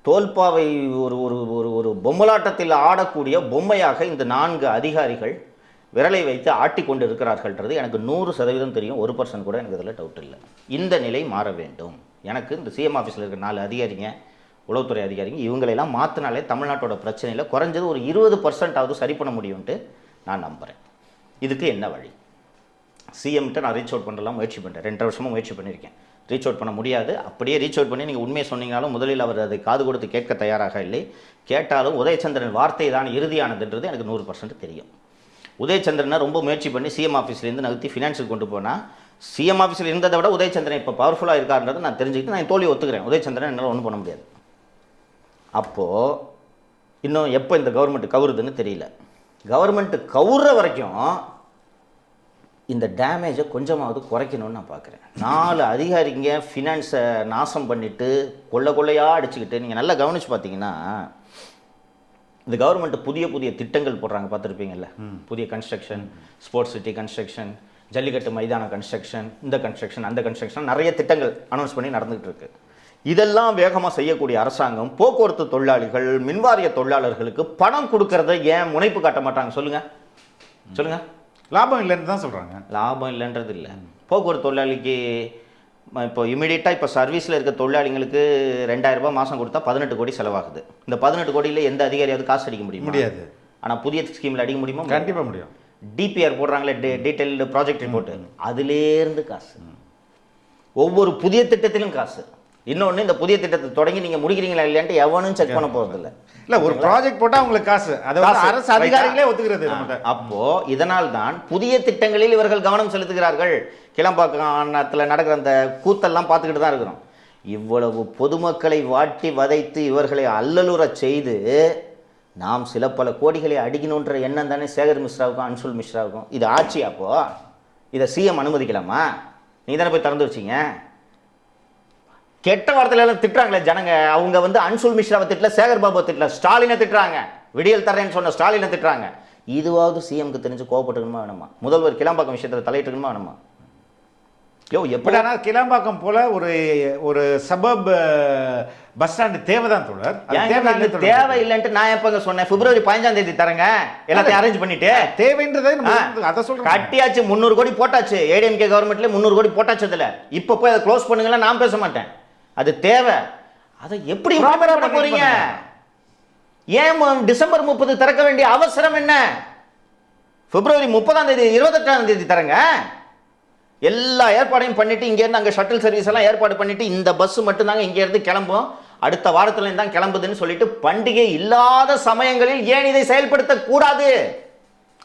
தோல்பாவை ஒரு ஒரு ஒரு ஒரு பொம்மலாட்டத்தில் ஆடக்கூடிய பொம்மையாக இந்த 4 அதிகாரிகள் விரலை வைத்து ஆட்டி கொண்டு இருக்கிறார்கள்ன்றது எனக்கு 100% தெரியும். 1% கூட எனக்கு இதில் டவுட் இல்லை. இந்த நிலை மாற வேண்டும். எனக்கு இந்த சிஎம் ஆஃபீஸில் இருக்கிற 4 அதிகாரிங்க, உளவுத்துறை அதிகாரிங்க, இவங்களெல்லாம் மாற்றினாலே தமிழ்நாட்டோட பிரச்சனையில் குறைஞ்சது ஒரு 20% சரி பண்ண முடியும்ன்ட்டு நான் நம்புகிறேன். இதுக்கு என்ன வழி? சிஎம்கிட்ட நான் ரீச் அவுட் பண்ணலாம் முயற்சி பண்ணுறேன். 2 வருஷமாக முயற்சி பண்ணியிருக்கேன். ரீச் அவுட் பண்ண முடியாது. அப்படியே ரீச் அவுட் பண்ணி நீங்கள் உண்மையை சொன்னீங்கனாலும் முதலில் அவர் அதை காது கொடுத்து கேட்க தயாராக இல்லை. கேட்டாலும் உதயச்சந்திரன் வார்த்தை தான் இறுதியானதுன்றது எனக்கு 100% தெரியும். உதயச்சந்திரனை ரொம்ப முயற்சி பண்ணி சிஎம் ஆஃபீஸ்லேருந்து நகர்த்தி ஃபினான்ஸுக்கு கொண்டு போனால், சிஎம் ஆஃபீஸில் இருந்ததை விட உதயச்சந்திரன் இப்போ பவர்ஃபுல்லாக இருக்காருன்றதை நான் தெரிஞ்சுக்கிட்டு நான் தோல்வி ஒத்துக்கிறேன். உதயச்சந்திரன் என்னால் ஒன்றும் பண்ண முடியாது. அப்போது இன்னும் எப்போ இந்த கவர்மெண்ட் கவுறுதுன்னு தெரியல. கவர்மெண்ட்டு கவுற வரைக்கும் இந்த டேமேஜை கொஞ்சமாவது குறைக்கணும்னு நான் பார்க்குறேன். 4 அதிகாரிங்க ஃபினான்ஸை நாசம் பண்ணிவிட்டு கொள்ளையாக அடிச்சுக்கிட்டு, நீங்கள் நல்லா கவனித்து பார்த்தீங்கன்னா இந்த கவர்மெண்ட் புதிய திட்டங்கள் போடுறாங்க, பார்த்துருப்பீங்கல்ல. புதிய கன்ஸ்ட்ரக்ஷன், ஸ்போர்ட்ஸ் சிட்டி கன்ஸ்ட்ரக்ஷன், ஜல்லிக்கட்டு மைதான கன்ஸ்ட்ரக்ஷன், இந்த கன்ஸ்ட்ரக்ஷன், அந்த கன்ஸ்ட்ரக்ஷன், நிறைய திட்டங்கள் அனௌன்ஸ் பண்ணி நடந்துகிட்டு இருக்கு. இதெல்லாம் வேகமாக செய்யக்கூடிய அரசாங்கம் போக்குவரத்து தொழிலாளிகள், மின்வாரிய தொழிலாளர்களுக்கு பணம் கொடுக்கறத ஏன் முனைப்பு காட்ட மாட்டாங்க? சொல்லுங்க. லாபம் இல்லைன்னு தான் சொல்கிறாங்க. லாபம் இல்லைன்றது இல்லை. போக்குவரத்து தொழிலாளிக்கு இப்போ இமீடியட்டாக இப்போ சர்வீஸில் இருக்க தொழிலாளிங்களுக்கு 2000 ரூபாய் மாதம் கொடுத்தா 18 கோடி செலவாகுது. இந்த 18 கோடியில் எந்த அதிகாரியாவது காசு அடிக்க முடியாது. ஆனால் புதிய ஸ்கீமில் அடிக்க முடியுமா? கண்டிப்பாக முடியும். டிபிஆர் போடுறாங்களே, டீட்டெயில்டு ப்ராஜெக்ட் ரிப்போர்ட்டு, அதுலேருந்து காசு. ஒவ்வொரு புதிய திட்டத்திலும் காசு. இன்னொன்று, இந்த புதிய திட்டத்தை தொடங்கி நீங்கள் முடிக்கிறீங்களா இல்லையான்ட்டு எவனும் செக் பண்ண போகிறதில்ல. இல்லை, ஒரு ப்ராஜெக்ட் போட்டால் உங்களுக்கு காசு, அதாவது அரசு அதிகாரிகளே ஒத்துக்கிறது. அப்போது இதனால் தான் புதிய திட்டங்களில் இவர்கள் கவனம் செலுத்துகிறார்கள். கிளம்பாக்கத்தில் நடக்கிற அந்த கூத்தெல்லாம் பார்த்துக்கிட்டு தான் இருக்கிறோம். இவ்வளவு பொதுமக்களை வாட்டி வதைத்து இவர்களை அல்லலுற செய்து நாம் சில பல கோடிகளை அடிக்கணுன்ற எண்ணம் தானே சேகர் மிஸ்ராவுக்கும் அன்சுல் மிஸ்ராவுக்கும். இது ஆட்சி. அப்போது இதை சிஎம் அனுமதிக்கலாமா? நீ தானே போய் திறந்து வச்சிங்க. கெட்ட வார்த்தையில எல்லாம் திட்டுறாங்களே ஜனங்க. அவங்க அன்சுல் மிஸ்ராவை திட்டல, சேகர் பாபு திட்டல, ஸ்டாலினை திட்டுறாங்க. விடியல் தரேன்னு சொன்ன ஸ்டாலினை திட்டுறாங்க. இதுவாவது சிஎம்க்கு தெரிஞ்சு கோவப்பட்டுக்கணுமா வேணுமா? முதல்வர் கிளம்பாக்கம் விஷயத்தில் தலையிட்டுக்கணுமா வேணுமா? எப்படினா கிளம்பாக்கம் போல ஒரு சபப் பஸ் ஸ்டாண்ட் தேவைதான் தோழர். தேவை இல்லைன்ட்டு நான் எப்பங்க சொன்னேன்? பிப்ரவரி 15ஆம் தேதி தரங்க, எல்லாத்தையும் அரேஞ்ச் பண்ணிட்டு. தேவைன்றதை அதை சொல்றேன். கட்டியாச்சு, 300 கோடி போட்டாச்சு. ஏடிஎம்கே கவர்மெண்ட்ல 300 கோடி போட்டாச்சு. அதுல இப்ப போய் அதை க்ளோஸ் பண்ணுங்களா நான் பேச மாட்டேன். அது தேவை. அதை எப்படி பண்ண போறீங்க? ஏன் டிசம்பர் 30 திறக்க வேண்டிய அவசரம் என்ன? பிப்ரவரி 30ஆம் தேதி 28ஆம் தேதி தரங்க. எல்லா ஏற்பாடையும் பண்ணிட்டு இங்கேருந்து அங்கே ஷட்டில் சர்வீஸ் எல்லாம் ஏற்பாடு பண்ணிட்டு இந்த பஸ் மட்டும்தாங்க இங்கேருந்து கிளம்பும், அடுத்த வாரத்துல தான் கிளம்புதுன்னு சொல்லிட்டு பண்டிகை இல்லாத சமயங்களில் ஏன் இதை செயல்படுத்த கூடாது?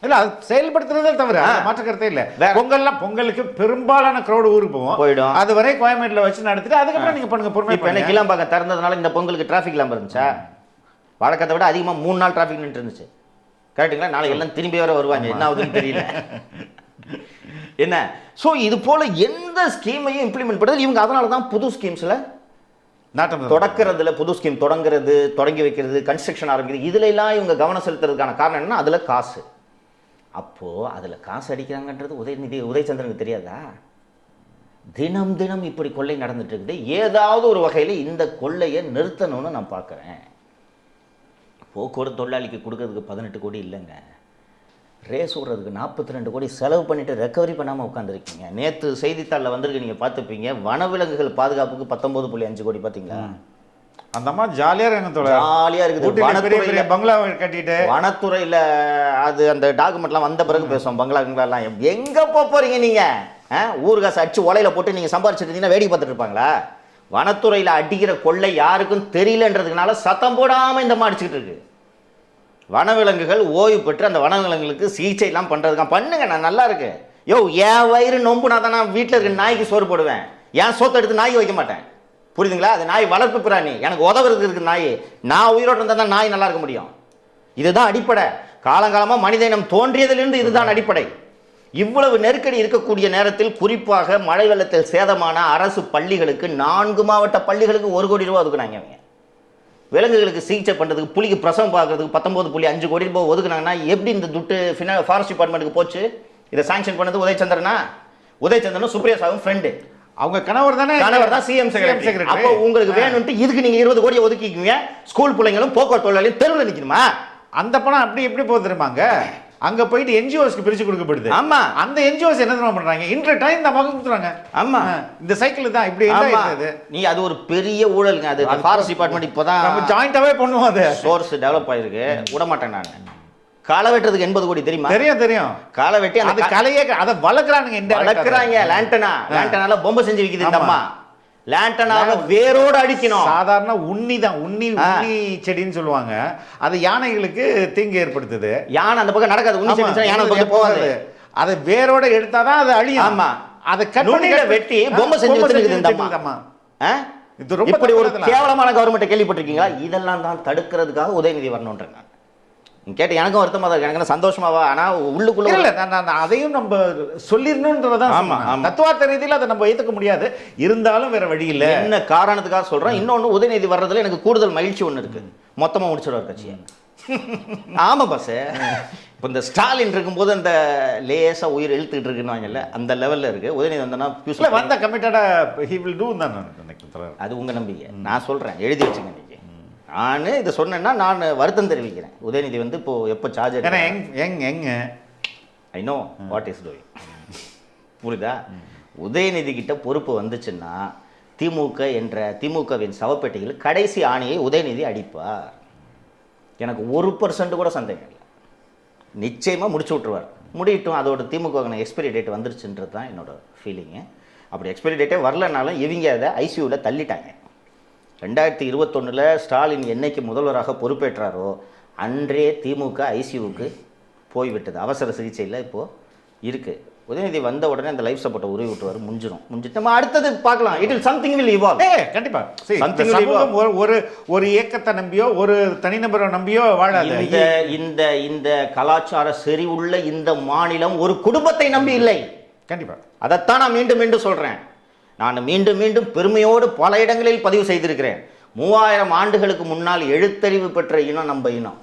இல்ல, அது செயல்படுத்துறதே தவிர மாற்ற கருத்தே இல்ல. பொங்கலுக்கு பெரும்பாலான கிரௌட் ஊருக்கு போயிடும். அது வரை கோயம்பேட்டில் வச்சு நடத்திட்டு அதுக்கப்புறம் நீங்க பண்ணுங்க. பொறுமை. இப்போ என்ன கிளம்பாக்கம் திறந்ததுனால இந்த பொங்கலுக்கு டிராஃபிக் இல்லாமல் இருந்துச்சா? வழக்கத்தை விட அதிகமாக 3 நாள் டிராஃபிக் நின்று இருந்துச்சு. கரெக்டுங்களா? நாளைக்கு எல்லாம் திரும்பி வர வருவாங்க. என்ன ஆகுதுன்னு தெரியல. என்ன? ஸோ இது போல எந்த ஸ்கீமையும் இம்ப்ளிமெண்ட் பண்ணுறது இவங்க. அதனால தான் புது ஸ்கீம்ஸில் தொடக்கிறதுல, புது ஸ்கீம் தொடங்கி வைக்கிறது, கன்ஸ்ட்ரக்ஷன் ஆரம்பிக்கிறது, இதுல எல்லாம் இவங்க கவனம் செலுத்துறதுக்கான காரணம் என்னன்னா அதில் காசு. அப்போது அதில் காசு அடிக்கிறாங்கன்றது உதயச்சந்திரனுக்கு தெரியாதா? தினம் தினம் இப்படி கொள்ளை நடந்துட்டு இருக்குது. ஏதாவது ஒரு வகையில் இந்த கொள்ளையை நிறுத்தணும்னு நான் பார்க்குறேன். போக்குவரத்து தொழிலாளிக்கு கொடுக்கறதுக்கு 18 கோடி இல்லைங்க. ரேஸ் விடுறதுக்கு 42 கோடி செலவு பண்ணிட்டு ரெக்கவரி பண்ணாமல் உட்காந்துருக்கீங்க. நேற்று செய்தித்தாளில் வந்திருக்கு, நீங்கள் பார்த்துப்பீங்க. வனவிலங்குகள் பாதுகாப்புக்கு 19.5 கோடி. பார்த்தீங்களா? அந்த அம்மா ஜாலியாக இருக்காங்க. ஜாலியாக இருக்குது. வனத்துறையில் பங்களா கட்டிட்டு, வனத்துறையில் அது அந்த டாக்குமெண்ட்லாம் வந்த பிறகு பேசுவோம். பங்களாலாம் எங்கே போகிறீங்க நீங்கள்? ஊர்காசு அடிச்சு ஒலையில் போட்டு நீங்கள் சம்பாரிச்சிட்டு இருந்தீங்கன்னா வேடிக்கை பார்த்துட்டு இருப்பாங்களா? வனத்துறையில் அடிக்கிற கொள்ளை யாருக்கும் தெரியலன்றதுனால சத்தம் போடாமல் இந்த மாதிரி அடிச்சுக்கிட்டு இருக்கு. வனவிலங்குகள் ஓய்வு பெற்று அந்த வனவிலங்குகளுக்கு சிகிச்சை எல்லாம் பண்ணுறதுக்காக பண்ணுங்க. நான் நல்லா இருக்கு. என் வயிறு நொம்புனா தான் நான் வீட்டில் இருக்க நாய்க்கு சோறு போடுவேன். ஏன் சோத்தை எடுத்து நாய் வைக்க மாட்டேன். புரியுதுங்களா? அது நாய் வளர்ப்பு பிராணி. எனக்கு உதவுறதுக்கு இருக்கு நாய். நான் உயிரோடு இருந்தால் தான் நாய் நல்லா இருக்க முடியும். இதுதான் அடிப்படை. காலங்காலமாக மனித இனம் தோன்றியதிலிருந்து இதுதான் அடிப்படை. இவ்வளவு நெருக்கடி இருக்கக்கூடிய நேரத்தில் குறிப்பாக மழை வெள்ளத்தில் சேதமான அரசு பள்ளிகளுக்கு 4 மாவட்ட பள்ளிகளுக்கு 1 கோடி ரூபாய் ஒதுக்குனாங்க. அவங்க விலங்குகளுக்கு சிகிச்சை பண்ணுறதுக்கு, புலிக்கு பிரசவம் பார்க்கறதுக்கு 19.5 கோடி ரூபாய் ஒதுக்குனாங்கன்னா எப்படி இந்த துட்டு ஃபாரஸ்ட் டிபார்ட்மெண்ட்டுக்கு போச்சு? இதை சாங்ஷன் பண்ணது உதயச்சந்திரனா? உதயச்சந்திரனும் சுப்ரியா சாவும் ஃப்ரெண்டு. அவங்க கணவர் தான் சிஎம் செக்ரட்டரி. அப்போ உங்களுக்கு வேணும்ட்டு இதுக்கு நீங்க 20 கோடி ஒதுக்கிக்குவீங்க, ஸ்கூல் பிள்ளைங்களும் போக்குவரத்து தொழிலாளியும் தெருவில் நிற்கணுமா? அந்த பணம் அப்படி எப்படி போகுது தெரியுமாங்க? அங்க போயிட்டு என்ஜிஓஸ்க்கு பிரிச்சு கொடுக்கப்படுது. ஆமா, அந்த என்ஜிஓஸ் என்ன தெரியுமா பண்றாங்க? இன்டர் டைம் இந்த பக்கம் கொடுத்துறாங்க. ஆமா, இந்த சைக்கிள் தான் இப்படி இருக்குது. நீ அது ஒரு பெரிய ஊழலுங்க. அது ஃபாரஸ்ட் டிபார்ட்மெண்ட் இப்போதான் நம்ம ஜாயிண்டாவே பண்ணுவோம். அது சோர்ஸ் டெவலப் ஆயிருக்கு. விட மாட்டேன் நான். களை வெட்டுறதுக்கு 80 கோடி தெரியுமா? தெரியும். களை வெட்டி அந்த கலையே அதை வளர்க்குறானுங்க. வளர்க்குறாங்க. லேண்டனால பொம்மை செஞ்சு விற்கிது இந்த அம்மா. லேண்டனாவை வேரோடு அடிக்கணும். சாதாரண உண்ணி செடின்னு சொல்லுவாங்க. அது யானைகளுக்கு தீங்கு ஏற்படுத்துது. யானை அந்த பக்கம் நடக்காது. உண்ணி செடி யானை பக்கம் போகாது. அதை வேரோட எடுத்தாதான் அது அழியும். ஆமா, அதை வெட்டி பொம்மை செஞ்சு வச்சிருக்குது இந்த அம்மா. இது ரொம்ப இப்படி ஒரு கேவலமான கவர்மெண்ட் கேள்விப்பட்டிருக்கீங்களா? இதெல்லாம் தான் தடுக்கிறதுக்காக உதயநிதி வரணும்ன்றேன் நான். கேட்டு எனக்கும் வருத்தமா தான், எனக்கு சந்தோஷமாவா? ஆனா உள்ளுக்குள்ள இல்ல, அதையும் நம்ம சொல்லிடணும்ன்றதான். தத்துவார்த்த ரீதியில் அதை நம்ம ஏற்றுக்க முடியாது. இருந்தாலும் வேற வழி இல்லை. என்ன காரணத்துக்காக சொல்றேன். இன்னொன்னு, உதயநிதி வர்றதுல எனக்கு கூடுதல் மகிழ்ச்சி ஒண்ணு இருக்கு. மொத்தமா முடிச்சிடுவார் கட்சியை. ஆமா பாஸ். இப்போ இந்த ஸ்டாலின் இருக்கும்போது அந்த லேசா உயிர் இழுத்துட்டு இருக்குன்னு அந்த லெவல்ல இருக்கு. உதயநிதி வந்தனா வந்த கமிட்டடா he will do தான் நினைக்கிறேன். அது உங்க நம்பிக்கை. நான் சொல்றேன், எழுதி வச்சுங்க. இன்னைக்கு நான் இதை சொன்னேன்னா நான் வருத்தம் தெரிவிக்கிறேன். உதயநிதி வந்து இப்போ எப்போ charge I know what is doing. புரியுதா? உதயநிதி கிட்ட பொறுப்பு வந்துச்சுன்னா திமுகவின் சவப்பேட்டையில் கடைசி ஆணையை உதயநிதி அடிப்பார். எனக்கு 1% கூட சந்தேகம் இல்லை. நிச்சயமாக முடிச்சு விட்ருவார். முடியட்டும், அதோட திமுக எக்ஸ்பைரி டேட் வந்துருச்சுன்றது தான் என்னோட ஃபீலிங்கு. அப்படி எக்ஸ்பைரி டேட்டே வரலனாலும் இவங்க அதை ஐசியூவில் தள்ளிட்டாங்க. 2021 ஸ்டாலின் என்னைக்கு முதல்வராக பொறுப்பேற்றாரோ அன்றே திமுக ஐசியூவுக்கு போய்விட்டது. அவசர சிகிச்சையில் இப்போது இருக்குது. உதயநிதி வந்த உடனே அந்த லைஃப் சப்போர்ட்டை உருவி விட்டுவார். முடிஞ்சிட்டு நம்ம அடுத்தது பார்க்கலாம். It will something will evolve. கண்டிப்பாக ஒரு இயக்கத்தை நம்பியோ ஒரு தனிநபரை நம்பியோ வாழாது. இந்த கலாச்சார செறிவுள்ள இந்த மாநிலம் ஒரு குடும்பத்தை நம்பி இல்லை. கண்டிப்பாக அதைத்தான் நான் மீண்டும் மீண்டும் சொல்கிறேன். நான் மீண்டும் மீண்டும் பெருமையோடு பல இடங்களில் பதிவு செய்திருக்கிறேன். 3000 ஆண்டுகளுக்கு முன்னால் எழுத்தறிவு பெற்ற இனம் நம்ம இனம்.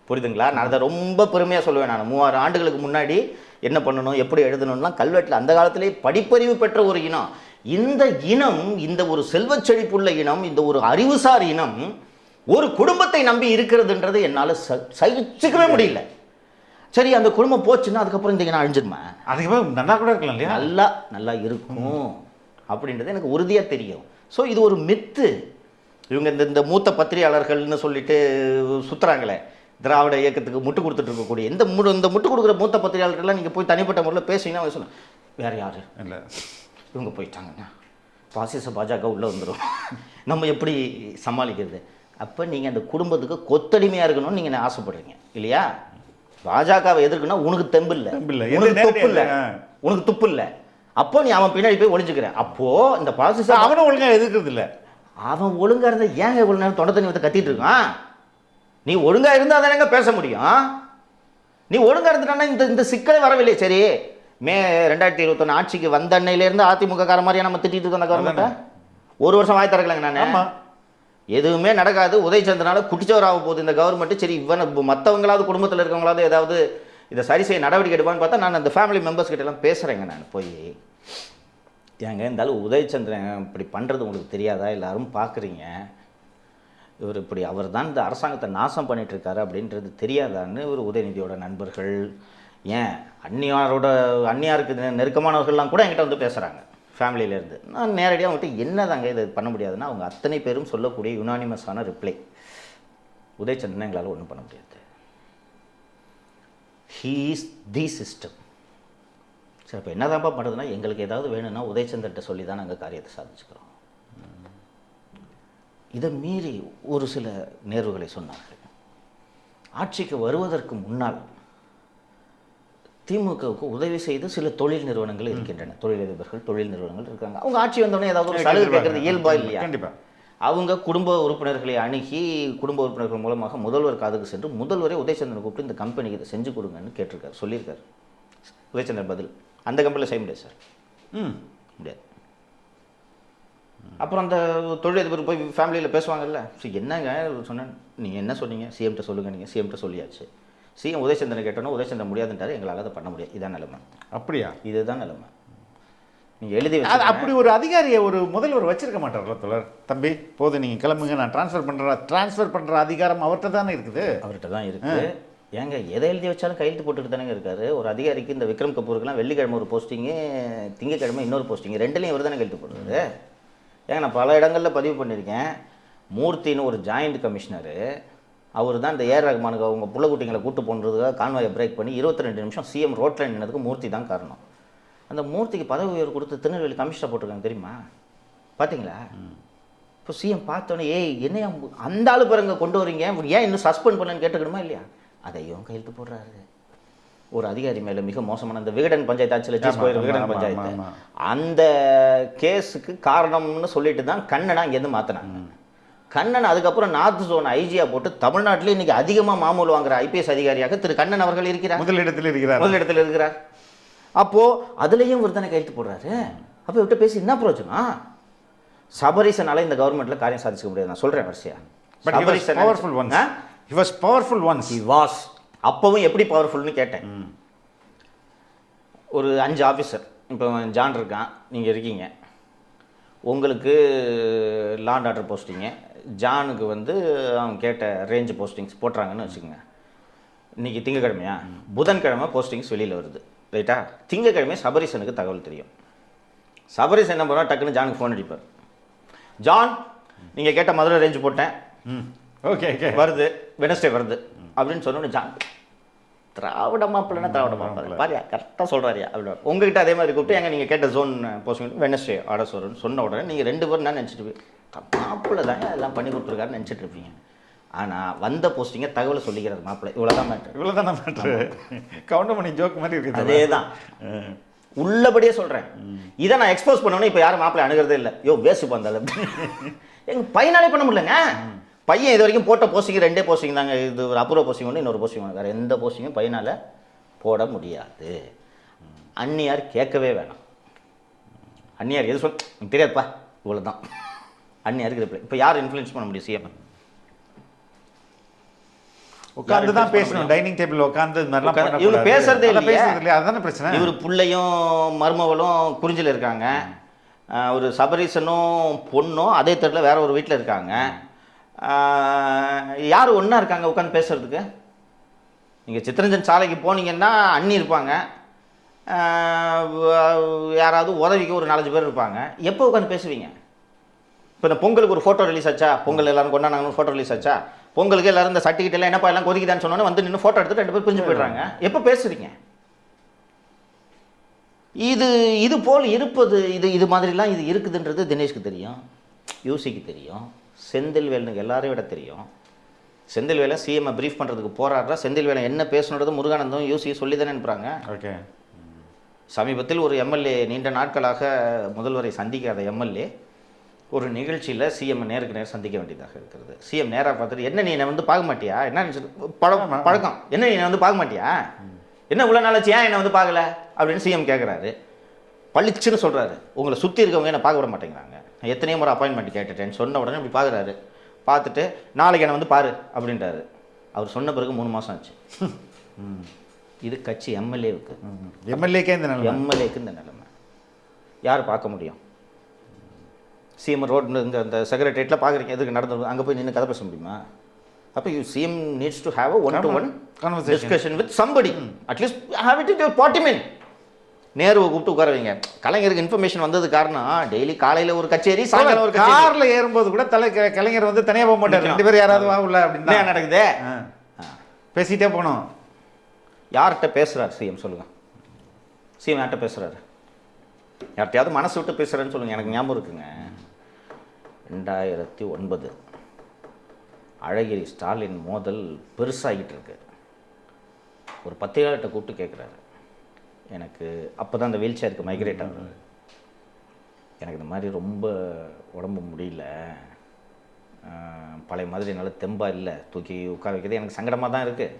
புரியுதுங்களா? நான் அதை ரொம்ப பெருமையாக சொல்லுவேன். நான் 3000 ஆண்டுகளுக்கு முன்னாடி என்ன பண்ணணும், எப்படி எழுதணும்லாம் கல்வெட்டில் அந்த காலத்திலே படிப்பறிவு பெற்ற ஒரு இனம். இந்த இனம், இந்த ஒரு செல்வச் செழிப்புள்ள இனம், இந்த ஒரு அறிவுசார் இனம் ஒரு குடும்பத்தை நம்பி இருக்கிறதுன்றது என்னால் சகிச்சுக்கவே முடியல. சரி, அந்த குடும்பம் போச்சுன்னா அதுக்கப்புறம் இந்த இனம் அழிஞ்சிருமா? அதுக்கப்புறம் நல்லா கூட இருக்கலாம் இல்லையா? நல்லா இருக்கும் அப்படின்றது எனக்கு உறுதியாக தெரியும். ஸோ இது ஒரு மித்து. இவங்க இந்த மூத்த பத்திரிகையாளர்கள்னு சொல்லிட்டு சுற்றுறாங்களே, திராவிட இயக்கத்துக்கு முட்டு கொடுத்துட்டு இருக்கக்கூடிய இந்த முட்டு கொடுக்குற மூத்த பத்திரிகையாளர்கள்லாம் நீங்கள் போய் தனிப்பட்ட முறையில் பேசிங்கன்னா சொல்ல வேறு யார் இல்லை, இவங்க போயிட்டாங்கன்னா பாசிச பாஜக உள்ளே வந்துடும், நம்ம எப்படி சமாளிக்கிறது? அப்போ நீங்கள் அந்த குடும்பத்துக்கு கொத்தடிமையாக இருக்கணும்னு நீங்கள் ஆசைப்படுறீங்க இல்லையா? பாஜகவை எதிர்க்குன்னா உனக்கு தெம்பு இல்லை, உனக்கு துப்பு இல்லை. அப்போ நீ அவன் பின்னாடி போய் ஒளிஞ்சுக்கிறேன். அப்போது இந்த பாசிச அவனும் ஒழுங்காக எதிர்க்கிறது இல்லை. அவன் ஒழுங்காக இருந்தால் ஏங்க இவ்வளோ நேரம் தொண்டை தண்ணி வந்து கத்திட்டு இருக்கான்? நீ ஒழுங்காக இருந்தால் தானேங்க பேச முடியும். நீ ஒழுங்காக இருந்துட்டானா இந்த சிக்கலே வரவில்லை. சரி, மே 2021 ஆட்சிக்கு வந்த அன்னையிலேருந்து அதிமுக கார மாதிரியா நம்ம திட்டிட்டு இருக்கோம் அந்த கவர்மெண்ட்டை? ஒரு வருஷம் வாய் திறக்கலைங்க. நான் எதுவுமே நடக்காது, உதயச்சந்திரனால குட்டிச்சவராக போகுது இந்த கவர்மெண்ட்டு. சரி, இவனை மற்றவங்களாவது குடும்பத்தில் இருக்கவங்களாவது ஏதாவது இதை சரி செய்ய நடவடிக்கை எடுப்பான்னு பார்த்தா நான் அந்த ஃபேமிலி மெம்பர்ஸ் கிட்டலாம் பேசுகிறேங்க. நான் போய் ஏங்க இருந்தாலும் உதயச்சந்திரன் இப்படி பண்ணுறது உங்களுக்கு தெரியாதா? எல்லாரும் பார்க்குறீங்க, இவர் இப்படி அவர் தான் இந்த அரசாங்கத்தை நாசம் பண்ணிகிட்ருக்காரு அப்படின்றது தெரியாதான்னு ஒரு உதயநிதியோட நண்பர்கள், ஏன் அந்நியாருக்கு நெருக்கமானவர்கள்லாம் கூட என்கிட்ட வந்து பேசுகிறாங்க ஃபேமிலியிலேருந்து. நான் நேரடியாக அவங்ககிட்ட என்னதாங்க இதை பண்ண முடியாதுன்னா அவங்க அத்தனை பேரும் சொல்லக்கூடிய யுனானிமஸான ரிப்ளை, உதயச்சந்திரன் எங்களால் ஒன்றும் பண்ண முடியாது, ஹீ இஸ் தி சிஸ்டம். சரி, இப்போ என்ன தான்ப்பா பண்ணுறதுன்னா எங்களுக்கு ஏதாவது வேணும்னா உதயச்சந்திரன்ட்ட சொல்லி தான் நாங்கள் காரியத்தை சாதிச்சுக்கிறோம். இதை மீறி ஒரு சில நேர்வுகளை சொன்னார்கள். ஆட்சிக்கு வருவதற்கு முன்னால் திமுகவுக்கு உதவி செய்து சில தொழில் நிறுவனங்கள் இருக்கின்றன, தொழிலதிபர்கள், தொழில் நிறுவனங்கள் இருக்காங்க. அவங்க ஆட்சி வந்தோடனே ஏதாவது ஒரு சலுகை கேட்கறது இயல்பா இல்லையா? கண்டிப்பாக அவங்க குடும்ப உறுப்பினர்களை அணுகி குடும்ப உறுப்பினர்கள் மூலமாக முதல்வர் காதுக்கு சென்று முதல்வரே உதயச்சந்திரனை கூப்பிட்டு இந்த கம்பெனிக்கு இதை செஞ்சு கொடுங்கன்னு கேட்டிருக்காரு, சொல்லியிருக்காரு. உதயச்சந்திரன் பதில், அந்த கம்பெனியில் செய்ய முடியாது சார். முடியாது. அப்புறம் அந்த தொழிலதிபர் போய் ஃபேமிலியில் பேசுவாங்கல்ல, சரி என்னங்க சொன்னேன், நீங்கள் என்ன சொன்னீங்க, சிஎம்கிட்ட சொல்லுங்கள், நீங்கள் சிஎம்கிட்ட சொல்லியாச்சு. சிஎம் உதயச்சந்திரன் கேட்டோன்னா உதயச்சந்திரன் முடியாதுன்றாரு, எங்களால் அதை பண்ண முடியாது. இதான் நிலைமை. அப்படியா? இதுதான் நிலைமை. நீங்கள் எழுதி அப்படி ஒரு அதிகாரியை ஒரு முதல்வர் வச்சிருக்க மாட்டார்ல தோழர். தம்பி போது நீங்கள் கிளம்புங்க, நான் ட்ரான்ஸ்ஃபர் பண்ணுற அதிகாரம் அவர்கிட்ட தானே இருக்குது. அவர்கிட்ட தான் இருக்குது. ஏங்க எதை எழுதி வச்சாலும் கையெழுத்து போட்டுட்டு தானேங்க இருக்காரு. ஒரு அதிகாரிக்கு இந்த விக்ரம் கபூருக்குலாம் வெள்ளிக்கிழமை ஒரு போஸ்டிங்கு, திங்கக்கிழமை இன்னொரு போஸ்டிங்கு, ரெண்டுலேயும் இவர் தானே கையெழுத்து போடுறது. ஏங்க நான் பல இடங்களில் பதிவு பண்ணியிருக்கேன். மூர்த்தின்னு ஒரு ஜாயிண்ட் கமிஷனரு, அவர் தான் இந்த ஏஆர் ரஹ்மானுக்கு அவங்க புள்ளக்குட்டிங்களை கூட்டு போன்றதுக்காக கான்வாயை பிரேக் பண்ணி 22 நிமிஷம் சிஎம் ரோட்டில் நின்னதுக்கு மூர்த்தி தான் காரணம். அந்த மூர்த்திக்கு பதவி உயர்வு கொடுத்து திருநெல்வேலி கமிஷனர் போட்டிருக்காங்க தெரியுமா? பார்த்தீங்களா? இப்போ சிஎம் பார்த்தோன்னே ஏய் என்னையா அந்த ஆளு பாருங்க கொண்டு வரீங்க, ஏன் இன்னும் சஸ்பெண்ட் பண்ணலன்னு கேட்டுக்கணுமா இல்லையா? அதையும் கையெழுத்து போடுறாரு. ஒரு அதிகாரி மேலே மிக மோசமான அந்த விகடன் பஞ்சாயத்து ஆட்சியில் சீஸ் போயிரு விகடன் பஞ்சாயத்து, அந்த கேஸுக்கு காரணம்னு சொல்லிட்டு தான் கண்ணனை அங்கேருந்து மாற்றினாங்க. கண்ணன் அதுக்கப்புறம் நார்த் ஜோன் ஐஜியா போட்டு தமிழ்நாட்டில் இன்னைக்கு அதிகமாக மாமூல் வாங்குற ஐபிஎஸ் அதிகாரியாக திரு கண்ணன் அவர்கள் இருக்கிறார். முதலிடத்தில் இருக்கிறார். அப்போது அதுலேயும் ஒரு தானே கையெழுத்து போடுறாரு. அப்போ விட்டு பேசி என்ன பிரயோஜனம்? சபரீசனால இந்த கவர்மெண்ட்டில் காரியம் சாதிச்சுக்க முடியாது. நான் சொல்கிறேன் வரிசையா. அப்பவும் எப்படி பவர்ஃபுல்னு கேட்டேன். ஒரு 5 ஆஃபீஸர், இப்போ ஜான் இருக்கான், நீங்கள் இருக்கீங்க, உங்களுக்கு லா அண்ட் ஆர்டர் போஸ்டிங்கு, ஜானுக்கு வந்து அவங்க கேட்ட ரேஞ்சு போஸ்டிங்ஸ் போட்டுறாங்கன்னு வச்சுக்கோங்க. இன்றைக்கி திங்கக்கிழமையா, புதன்கிழமை போஸ்டிங்ஸ் வெளியில் வருது, ரைட்டா? திங்கக்கிழமை சபரீசனுக்கு தகவல் தெரியும். சபரீசன் என்ன பண்ணுவா, டக்குன்னு ஜானுக்கு ஃபோன் அடிப்பார். ஜான், நீங்கள் கேட்ட மதுரை ரேஞ்சு போட்டேன், ஓகே வருது, வெனஸ்டே வருது அப்படின்னு சொன்னோன்னு ஜான் திராவிட மாப்பிள்ளைன்னா திராவிட மாப்பிள்ளை பாரியா கரெக்டாக சொல்கிறாரியா அப்படின்னு உங்ககிட்ட அதே மாதிரி கூப்பிட்டு எங்கே நீங்கள் கேட்ட ஜோன் போஸ்டிங் வெனஸ்டே ஆர்டர் சொல்கிறேன்னு சொன்ன உடனே நீங்கள் 2 பேரும் நான் நினச்சிட்டு மாப்பிள்ளை தாங்க எல்லாம் பண்ணி கொடுத்துருக்காருன்னு நினச்சிட்டு இருப்பீங்க. ஆனால் வந்த போஸ்டிங்கை தகவலை சொல்லிக்கிறது மாப்பிள்ளை. இவ்வளோதான் மேட்ரு. கவுண்டமணி ஜோக் மாதிரி இருக்குது. அதே தான் உள்ளபடியே சொல்கிறேன். இதை நான் எக்ஸ்போஸ் பண்ணோன்னே இப்போ யாரும் மாப்பிள்ளை அணுகிறதே இல்லை. வேஸ்ட் பண்ணால எங்கள் பையனாலே பண்ண முடியலங்க. பையன் இது வரைக்கும் போட்ட போஸ்டிங் 2 போஸ்டிங் தாங்க. இது ஒரு அப்புற போஸ்டிங் ஒன்று, இன்னொரு போஸ்டிங் ஒன்று. வேறு எந்த போஸ்டிங்கும் பையனால் போட முடியாது. அந்நியார் கேட்கவே வேணாம். அந்நியார் எது சொல் தெரியாதுப்பா, இவ்வளோ தான் அந்நியாருக்கு ரிப்ளை. இப்போ யார் இன்ஃப்ளூயன்ஸ் பண்ண முடியும்? சிஎம் உட்காந்து தான் பேசணும், டைனிங் டேபிள் உட்காந்து. இவங்க பேசுறதே இல்லையா? அதுதானே பிரச்சனை. இவர் பிள்ளையும் மருமகளும் குறிஞ்சில் இருக்காங்க, ஒரு சபரீசனும் பொண்ணும் அதே தெருவில் வேற ஒரு வீட்டில் இருக்காங்க. யார் ஒன்றா இருக்காங்க உட்காந்து பேசுறதுக்கு? நீங்கள் சித்தரஞ்சன் சாலைக்கு போனீங்கன்னா அண்ணி இருப்பாங்க, யாராவது உதவிக்கு ஒரு 4-5 பேர் இருப்பாங்க. எப்போ உட்காந்து பேசுவீங்க? இப்போ இந்த பொங்கலுக்கு ஒரு ஃபோட்டோ ரிலீஸ் ஆச்சா? பொங்கல் எல்லாரும் கொண்டாடாங்கன்னு ஃபோட்டோ ரிலீஸ் ஆச்சா? பொங்கலுக்கு எல்லாரும் இந்த சர்டிஃபிகேட் எல்லாம் என்னப்பா எல்லாம் கொதிக்குதான்னு சொன்னோன்னே வந்து நின்று ஃபோட்டோ எடுத்துட்டு 2 பேர் பிரிஞ்சு போயிடுறாங்க. எப்போ பேசுறீங்க? இது போல் இருப்பது இது மாதிரிலாம் இது இருக்குதுன்றது தினேஷ்க்கு தெரியும், யூசிக்கு தெரியும், செந்தில்வேலுக்கு எல்லாரையும் விட தெரியும். செந்தில்வேலை சிஎம்ஐ ப்ரீஃப் பண்ணுறதுக்கு போராடுறா. செந்தில்வேலை என்ன பேசணுன்றது முருகானந்தம் யூசி சொல்லி தானே அனுப்புகிறாங்க. ஓகே. சமீபத்தில் ஒரு எம்எல்ஏ, நீண்ட நாட்களாக முதல்வரை சந்திக்காத எம்எல்ஏ, ஒரு நிகழ்ச்சியில் சிஎம் நேருக்கு நேர் சந்திக்க வேண்டியதாக இருக்கிறது. சிஎம் நேராக பார்த்துட்டு, என்ன நீ என்னை வந்து பார்க்க மாட்டியா? என்ன பழக்கம், என்ன நீ என்னை வந்து பார்க்க மாட்டியா? என்ன இவ்வளோ நாளாச்சு, ஏன் என்னை வந்து பார்க்கல அப்படின்னு சிஎம் கேட்குறாரு. பளிச்சுன்னு சொல்கிறாரு, உங்களை சுற்றி இருக்கவங்க என்னை பார்க்க விட மாட்டேங்கிறாங்க, நான் எத்தனையோ முறை அப்பாயின்மெண்ட் கேட்டுட்டேன்னு சொன்ன உடனே இப்படி பார்க்குறாரு. பார்த்துட்டு நாளைக்கு என்னை வந்து பாரு அப்படின்றாரு. அவர் சொன்ன பிறகு 3 மாதம் ஆச்சு. இது கட்சி எம்எல்ஏவுக்கு இந்த நிலைமை யார் பார்க்க முடியும்? சிஎம் ரோடு இந்த செக்ரட்டரியேட்டில் பார்க்குறீங்க, எதுக்கு நடந்து அங்கே போய் நின்று கதை பேச முடியுமா? அப்போ CM needs to have a one-to-one discussion with somebody, at least have it in your party men. நேருவை கூப்பிட்டு உட்கார வைங்க. கலைஞருக்கு இன்ஃபர்மேஷன் வந்தது காரணம் டெய்லி காலையில் ஒரு கச்சேரி, சாயங்காலம் ஒரு கச்சேரி. காரில் ஏறும்போது கூட கலைஞர் வந்து தனியாக போக மாட்டார், 2 பேர் யாராவது வா உள்ள அப்படின்னு நடக்குது. பேசிகிட்டே போனோம். யார்கிட்ட பேசுகிறார் சிஎம் சொல்லுங்கள்? சிஎம் யார்கிட்ட பேசுகிறாரு? யார்கிட்டையாவது மனசு விட்டு பேசுகிறேன்னு சொல்லுங்கள். எனக்கு ஞாபகம் இருக்குங்க, 2009 அழகிரி ஸ்டாலின் மோதல் பெருசாகிட்டு இருக்கு. ஒரு பத்திரிகையாளர்கிட்ட கூப்பிட்டு கேட்குறாரு, எனக்கு அப்போ தான் அந்த வீல் சேருக்கு மைக்ரேட் ஆகுது, எனக்கு இந்த மாதிரி ரொம்ப உடம்பு முடியல, பழைய மாதிரி என்னால் தெம்பா இல்லை, தூக்கி உட்கார வைக்கிறது எனக்கு சங்கடமாக தான் இருக்குது,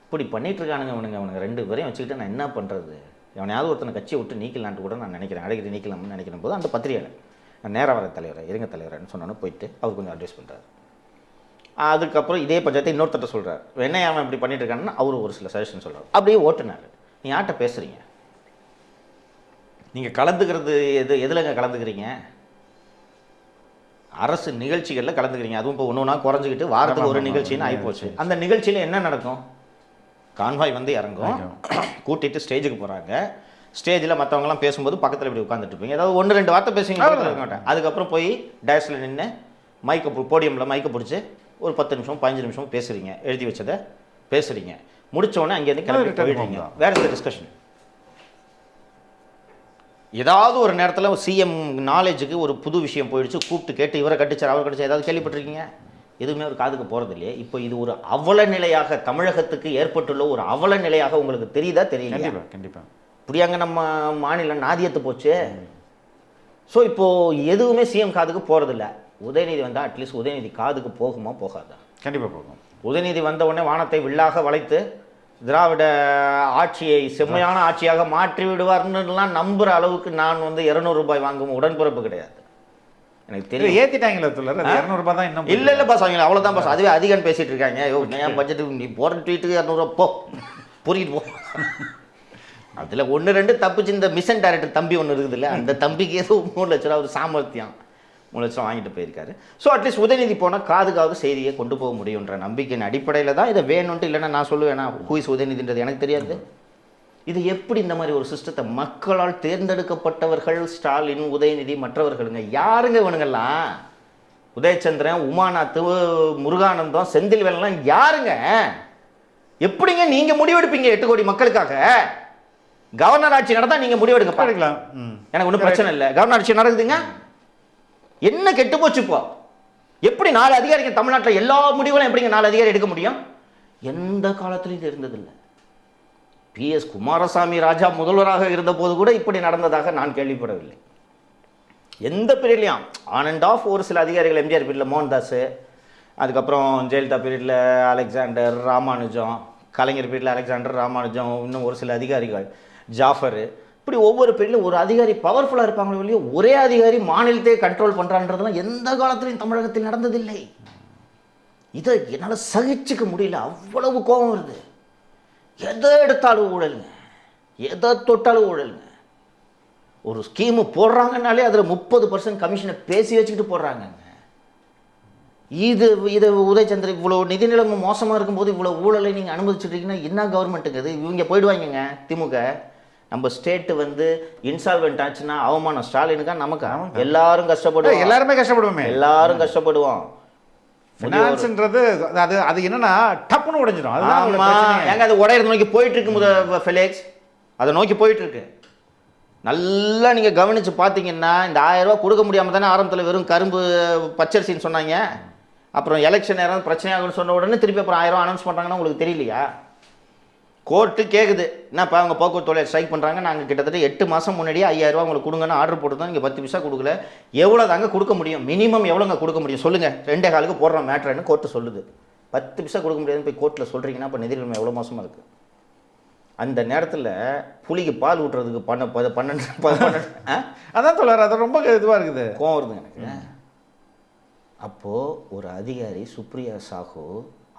இப்படி பண்ணிகிட்ருக்கானுங்க அவனுங்க 2 பேரையும் வச்சுக்கிட்டு நான் என்ன பண்ணுறது, எவனையாவது ஒருத்தனை கட்சியை விட்டு நீக்கலான்ட்டு கூட நான் நினைக்கிறேன், அழகிரி நீக்கலாம்னு நினைக்கிற போது அந்த பத்திரிகையில் நான் நேராக வர தலைவர் இருங்க தலைவர்னு சொன்னோன்னு போயிட்டு அவர் கொஞ்சம் அட்வைஸ் பண்ணுறாரு. அதுக்கப்புறம் இதே பட்சத்தை இன்னொருத்தட்ட சொல்கிறார், என்ன அவன் இப்படி பண்ணிட்டு இருக்கான்னு அவர் ஒரு சில சஜஷன் சொல்கிறார். அப்படியே ஓட்டுனார். நீ யார்கிட்ட பேசுகிறீங்க? நீங்கள் கலந்துக்கிறது எதுலங்க கலந்துக்கிறீங்க? அரசு நிகழ்ச்சிகளில் கலந்துக்கிறீங்க. அதுவும் இப்போ ஒன்று ஒன்றா குறைஞ்சிக்கிட்டு வாரத்துக்கு ஒரு நிகழ்ச்சின்னு ஆகிப்போச்சு. அந்த நிகழ்ச்சியில் என்ன நடக்கும்? கான்வாய் வந்து இறங்கும், கூட்டிகிட்டு ஸ்டேஜுக்கு போகிறாங்க. ஸ்டேஜில் மற்றவங்களாம் பேசும்போது பக்கத்தில் இப்படி உட்காந்துட்டு இருப்பீங்க, ஏதாவது 1-2 வார்த்தை பேசுவீங்க, இருக்க மாட்டேன். அதுக்கப்புறம் போய் டேஸில் நின்று போடியமில் மைக்கை பிடிச்சி ஒரு 10 நிமிஷம் 15 நிமிஷம் பேசுகிறீங்க, எழுதி வச்சதை பேசுகிறீங்க. முடித்தோடனே அங்கேருந்து கிளம்பி போயிடுறீங்க. வேறு எந்த டிஸ்கஷன்? ஏதாவது ஒரு நேரத்தில் சிஎம் நாலேஜுக்கு ஒரு புது விஷயம் போயிடுச்சு, கூப்பிட்டு கேட்டு இவரை கட்டிச்சார் அவர் கட்டிச்சார், ஏதாவது கேள்விப்பட்டிருக்கீங்க? எதுவுமே ஒரு காதுக்கு போகிறது இல்லையே. இப்போ இது ஒரு அவல நிலையாக தமிழகத்துக்கு ஏற்பட்டுள்ள ஒரு அவல நிலையாக உங்களுக்கு தெரியுதா? தெரியல. கண்டிப்பாக இப்படி அங்கே நம்ம மாநிலம் நாதியத்து போச்சு. ஸோ இப்போது எதுவுமே சிஎம் காதுக்கு போகிறதில்ல. உதயநிதி வந்தால் அட்லீஸ்ட் உதயநிதி காதுக்கு போகுமா போகாதா? கண்டிப்பாக போகும். உதயநிதி வந்த உடனே வானத்தை வில்லாக வளைத்து திராவிட ஆட்சியை செம்மையான ஆட்சியாக மாற்றி விடுவார்னுலாம் நம்புகிற அளவுக்கு நான் வந்து 200 ரூபாய் வாங்கும் உடன்பிறப்பு கிடையாது. எனக்கு தெரியும் ஏற்றிட்டாங்களே சொல்லுற 200 ரூபாய் தான் இன்னும் இல்லை பாஸ், அவங்க அவ்வளோதான் பாஸ், அதுவே அதிகம் பேசிகிட்டு இருக்காங்க. என் பட்ஜெட்டு நீ போகிற ட்வீட்டுக்கு 200 போ புரியுது போ. அதில் 1-2 தப்பிச்சு இந்த மிஷன் டைரக்டர் தம்பி ஒன்று இருக்குது இல்லை, அந்த தம்பிக்கு ஏதோ 3 லட்ச ரூபா ஒரு சாமர்த்தியம் 3 லட்சம் ரூபா வாங்கிட்டு போயிருக்காரு. ஸோ அட்லீஸ்ட் உதயநிதி போனால் காதுக்காவது செய்தியை கொண்டு போக முடியுன்ற நம்பிக்கையின் அடிப்படையில் தான் இதை வேணும்ன்ட்டு. இல்லைன்னா நான் சொல்லுவேன்னா ஹூஇஸ் உதயநிதின்றது எனக்கு தெரியாது. இது எப்படி இந்த மாதிரி ஒரு சிஸ்டத்தை மக்களால் தேர்ந்தெடுக்கப்பட்டவர்கள் ஸ்டாலின், உதயநிதி, மற்றவர்களுங்க யாருங்க இவனுங்கெல்லாம்? உதயச்சந்திரன், உமாநாத், முருகானந்தம், செந்தில்வேலெல்லாம் யாருங்க? எப்படிங்க நீங்க முடிவெடுப்பீங்க 8 கோடி மக்களுக்காக? கவர்னர் ஆட்சி நடந்தா நீங்க முடிவெடுக்க பாருக்கலாம், எனக்கு ஒன்றும் பிரச்சனை இல்லை. கவர்னர் ஆட்சி நடக்குதுங்க, என்ன கெட்டு போச்சு இப்போ? எப்படி 4 அதிகாரிகள் தமிழ்நாட்டில் எல்லா முடிவுகளும் எப்படிங்க 4 அதிகாரி எடுக்க முடியும்? எந்த காலத்திலும் இது இருந்ததில்லை. PS குமாரசாமி ராஜா முதல்வராக இருந்த போது கூட இப்படி நடந்ததாக நான் கேள்விப்படவில்லை. எந்த பீரியட்லையும் ஆன் அண்ட் ஆஃப் ஒரு சில அதிகாரிகள், எம்ஜிஆர் பீரியடில் மோகன்தாஸ், அதுக்கப்புறம் ஜெயலலிதா பீரியடில் அலெக்சாண்டர் ராமானுஜம், கலைஞர் பீரியடில் அலெக்சாண்டர் ராமானுஜம், இன்னும் ஒரு சில அதிகாரிகள் ஜாஃபர், இப்படி ஒவ்வொரு பீரியட்லையும் ஒரு அதிகாரி பவர்ஃபுல்லாக இருப்பாங்களோ இல்லையோ, ஒரே அதிகாரி மாநிலத்தையே கண்ட்ரோல் பண்ணுறான்றதுலாம் எந்த காலத்திலையும் தமிழகத்தில் நடந்ததில்லை. இதை என்னால் சகிச்சுக்க முடியல, அவ்வளவு கோபம் வருது. எதை எடுத்தாலும் ஊழலுங்க, எதை தொட்டாலும் ஊழலுங்க. ஒரு ஸ்கீமு போடுறாங்கனாலே அதில் 30% கமிஷனை பேசி வச்சுக்கிட்டு போடுறாங்கங்க. இது உதயச்சந்திரன் இவ்வளோ நிதி நிலைமை மோசமாக இருக்கும்போது இவ்வளோ ஊழலை நீங்கள் அனுமதிச்சுட்டீங்கன்னா என்ன கவர்மெண்ட்டுங்க இது? இவங்க போயிடுவாங்கங்க. திமுக நம்ம ஸ்டேட்டு வந்து இன்சால்வெண்ட் ஆச்சுன்னா அவமானம் ஸ்டாலினுக்கா நமக்கா? எல்லாரும் கஷ்டப்படுவோம், எல்லாருமே கஷ்டப்படுவோமே, எல்லாரும் கஷ்டப்படுவோம். ஃபினான்ஸ்ன்றது அது என்னன்னா டப்புன்னு உடைஞ்சிடும். அதுதான் ஏங்க அது உடையிறது நோக்கி போயிட்டு இருக்கு ஃபெலிக்ஸ், அதை நோக்கி போயிட்டு இருக்கு. நல்லா நீங்கள் கவனித்து பார்த்தீங்கன்னா இந்த 1000 ரூபா கொடுக்க முடியாமல் தானே ஆரம்பத்தில் வெறும் கரும்பு பச்சரிசின்னு சொன்னாங்க. அப்புறம் எலெக்ஷன் நேரம் பிரச்சனையாகும்னு சொன்ன உடனே திருப்பி அப்புறம் 1000 ரூபா அனௌன்ஸ் பண்ணுறாங்கன்னா உங்களுக்கு தெரியலையா? கோர்ட்டு கேட்குது, என்னப்பா அவங்க போக்குவரத்து தொழில் ஸ்ட்ரைக் பண்ணுறாங்க, நாங்கள் கிட்டத்தட்ட 8 மாதம் முன்னாடியே 5000 ரூபா உங்களுக்கு கொடுங்கன்னு ஆர்டர் போட்டு தான் நீங்கள் 10 பைசா கொடுக்கல, எவ்வளோ தாங்க கொடுக்க முடியும்? மினிமம் எவ்வளோங்க கொடுக்க முடியும் சொல்லுங்கள்? 2 காலுக்கு போடுறோம் மேட்ருன்னு கோர்ட்டு சொல்லுது. 10 பைசா கொடுக்க முடியாதுன்னு போய் கோர்ட்டில் சொல்கிறீங்கன்னா அப்போ நிதி நிலைமை எவ்வளோ மோசமாக இருக்குது? அந்த நேரத்தில் புலிக்கு பால் ஊட்டுறதுக்கு 12 அதான் சொல்கிறார், அது ரொம்ப இதுவாக இருக்குது, கோவம் வருதுங்க எனக்கு. அப்போது ஒரு அதிகாரி சுப்ரியா சாஹூ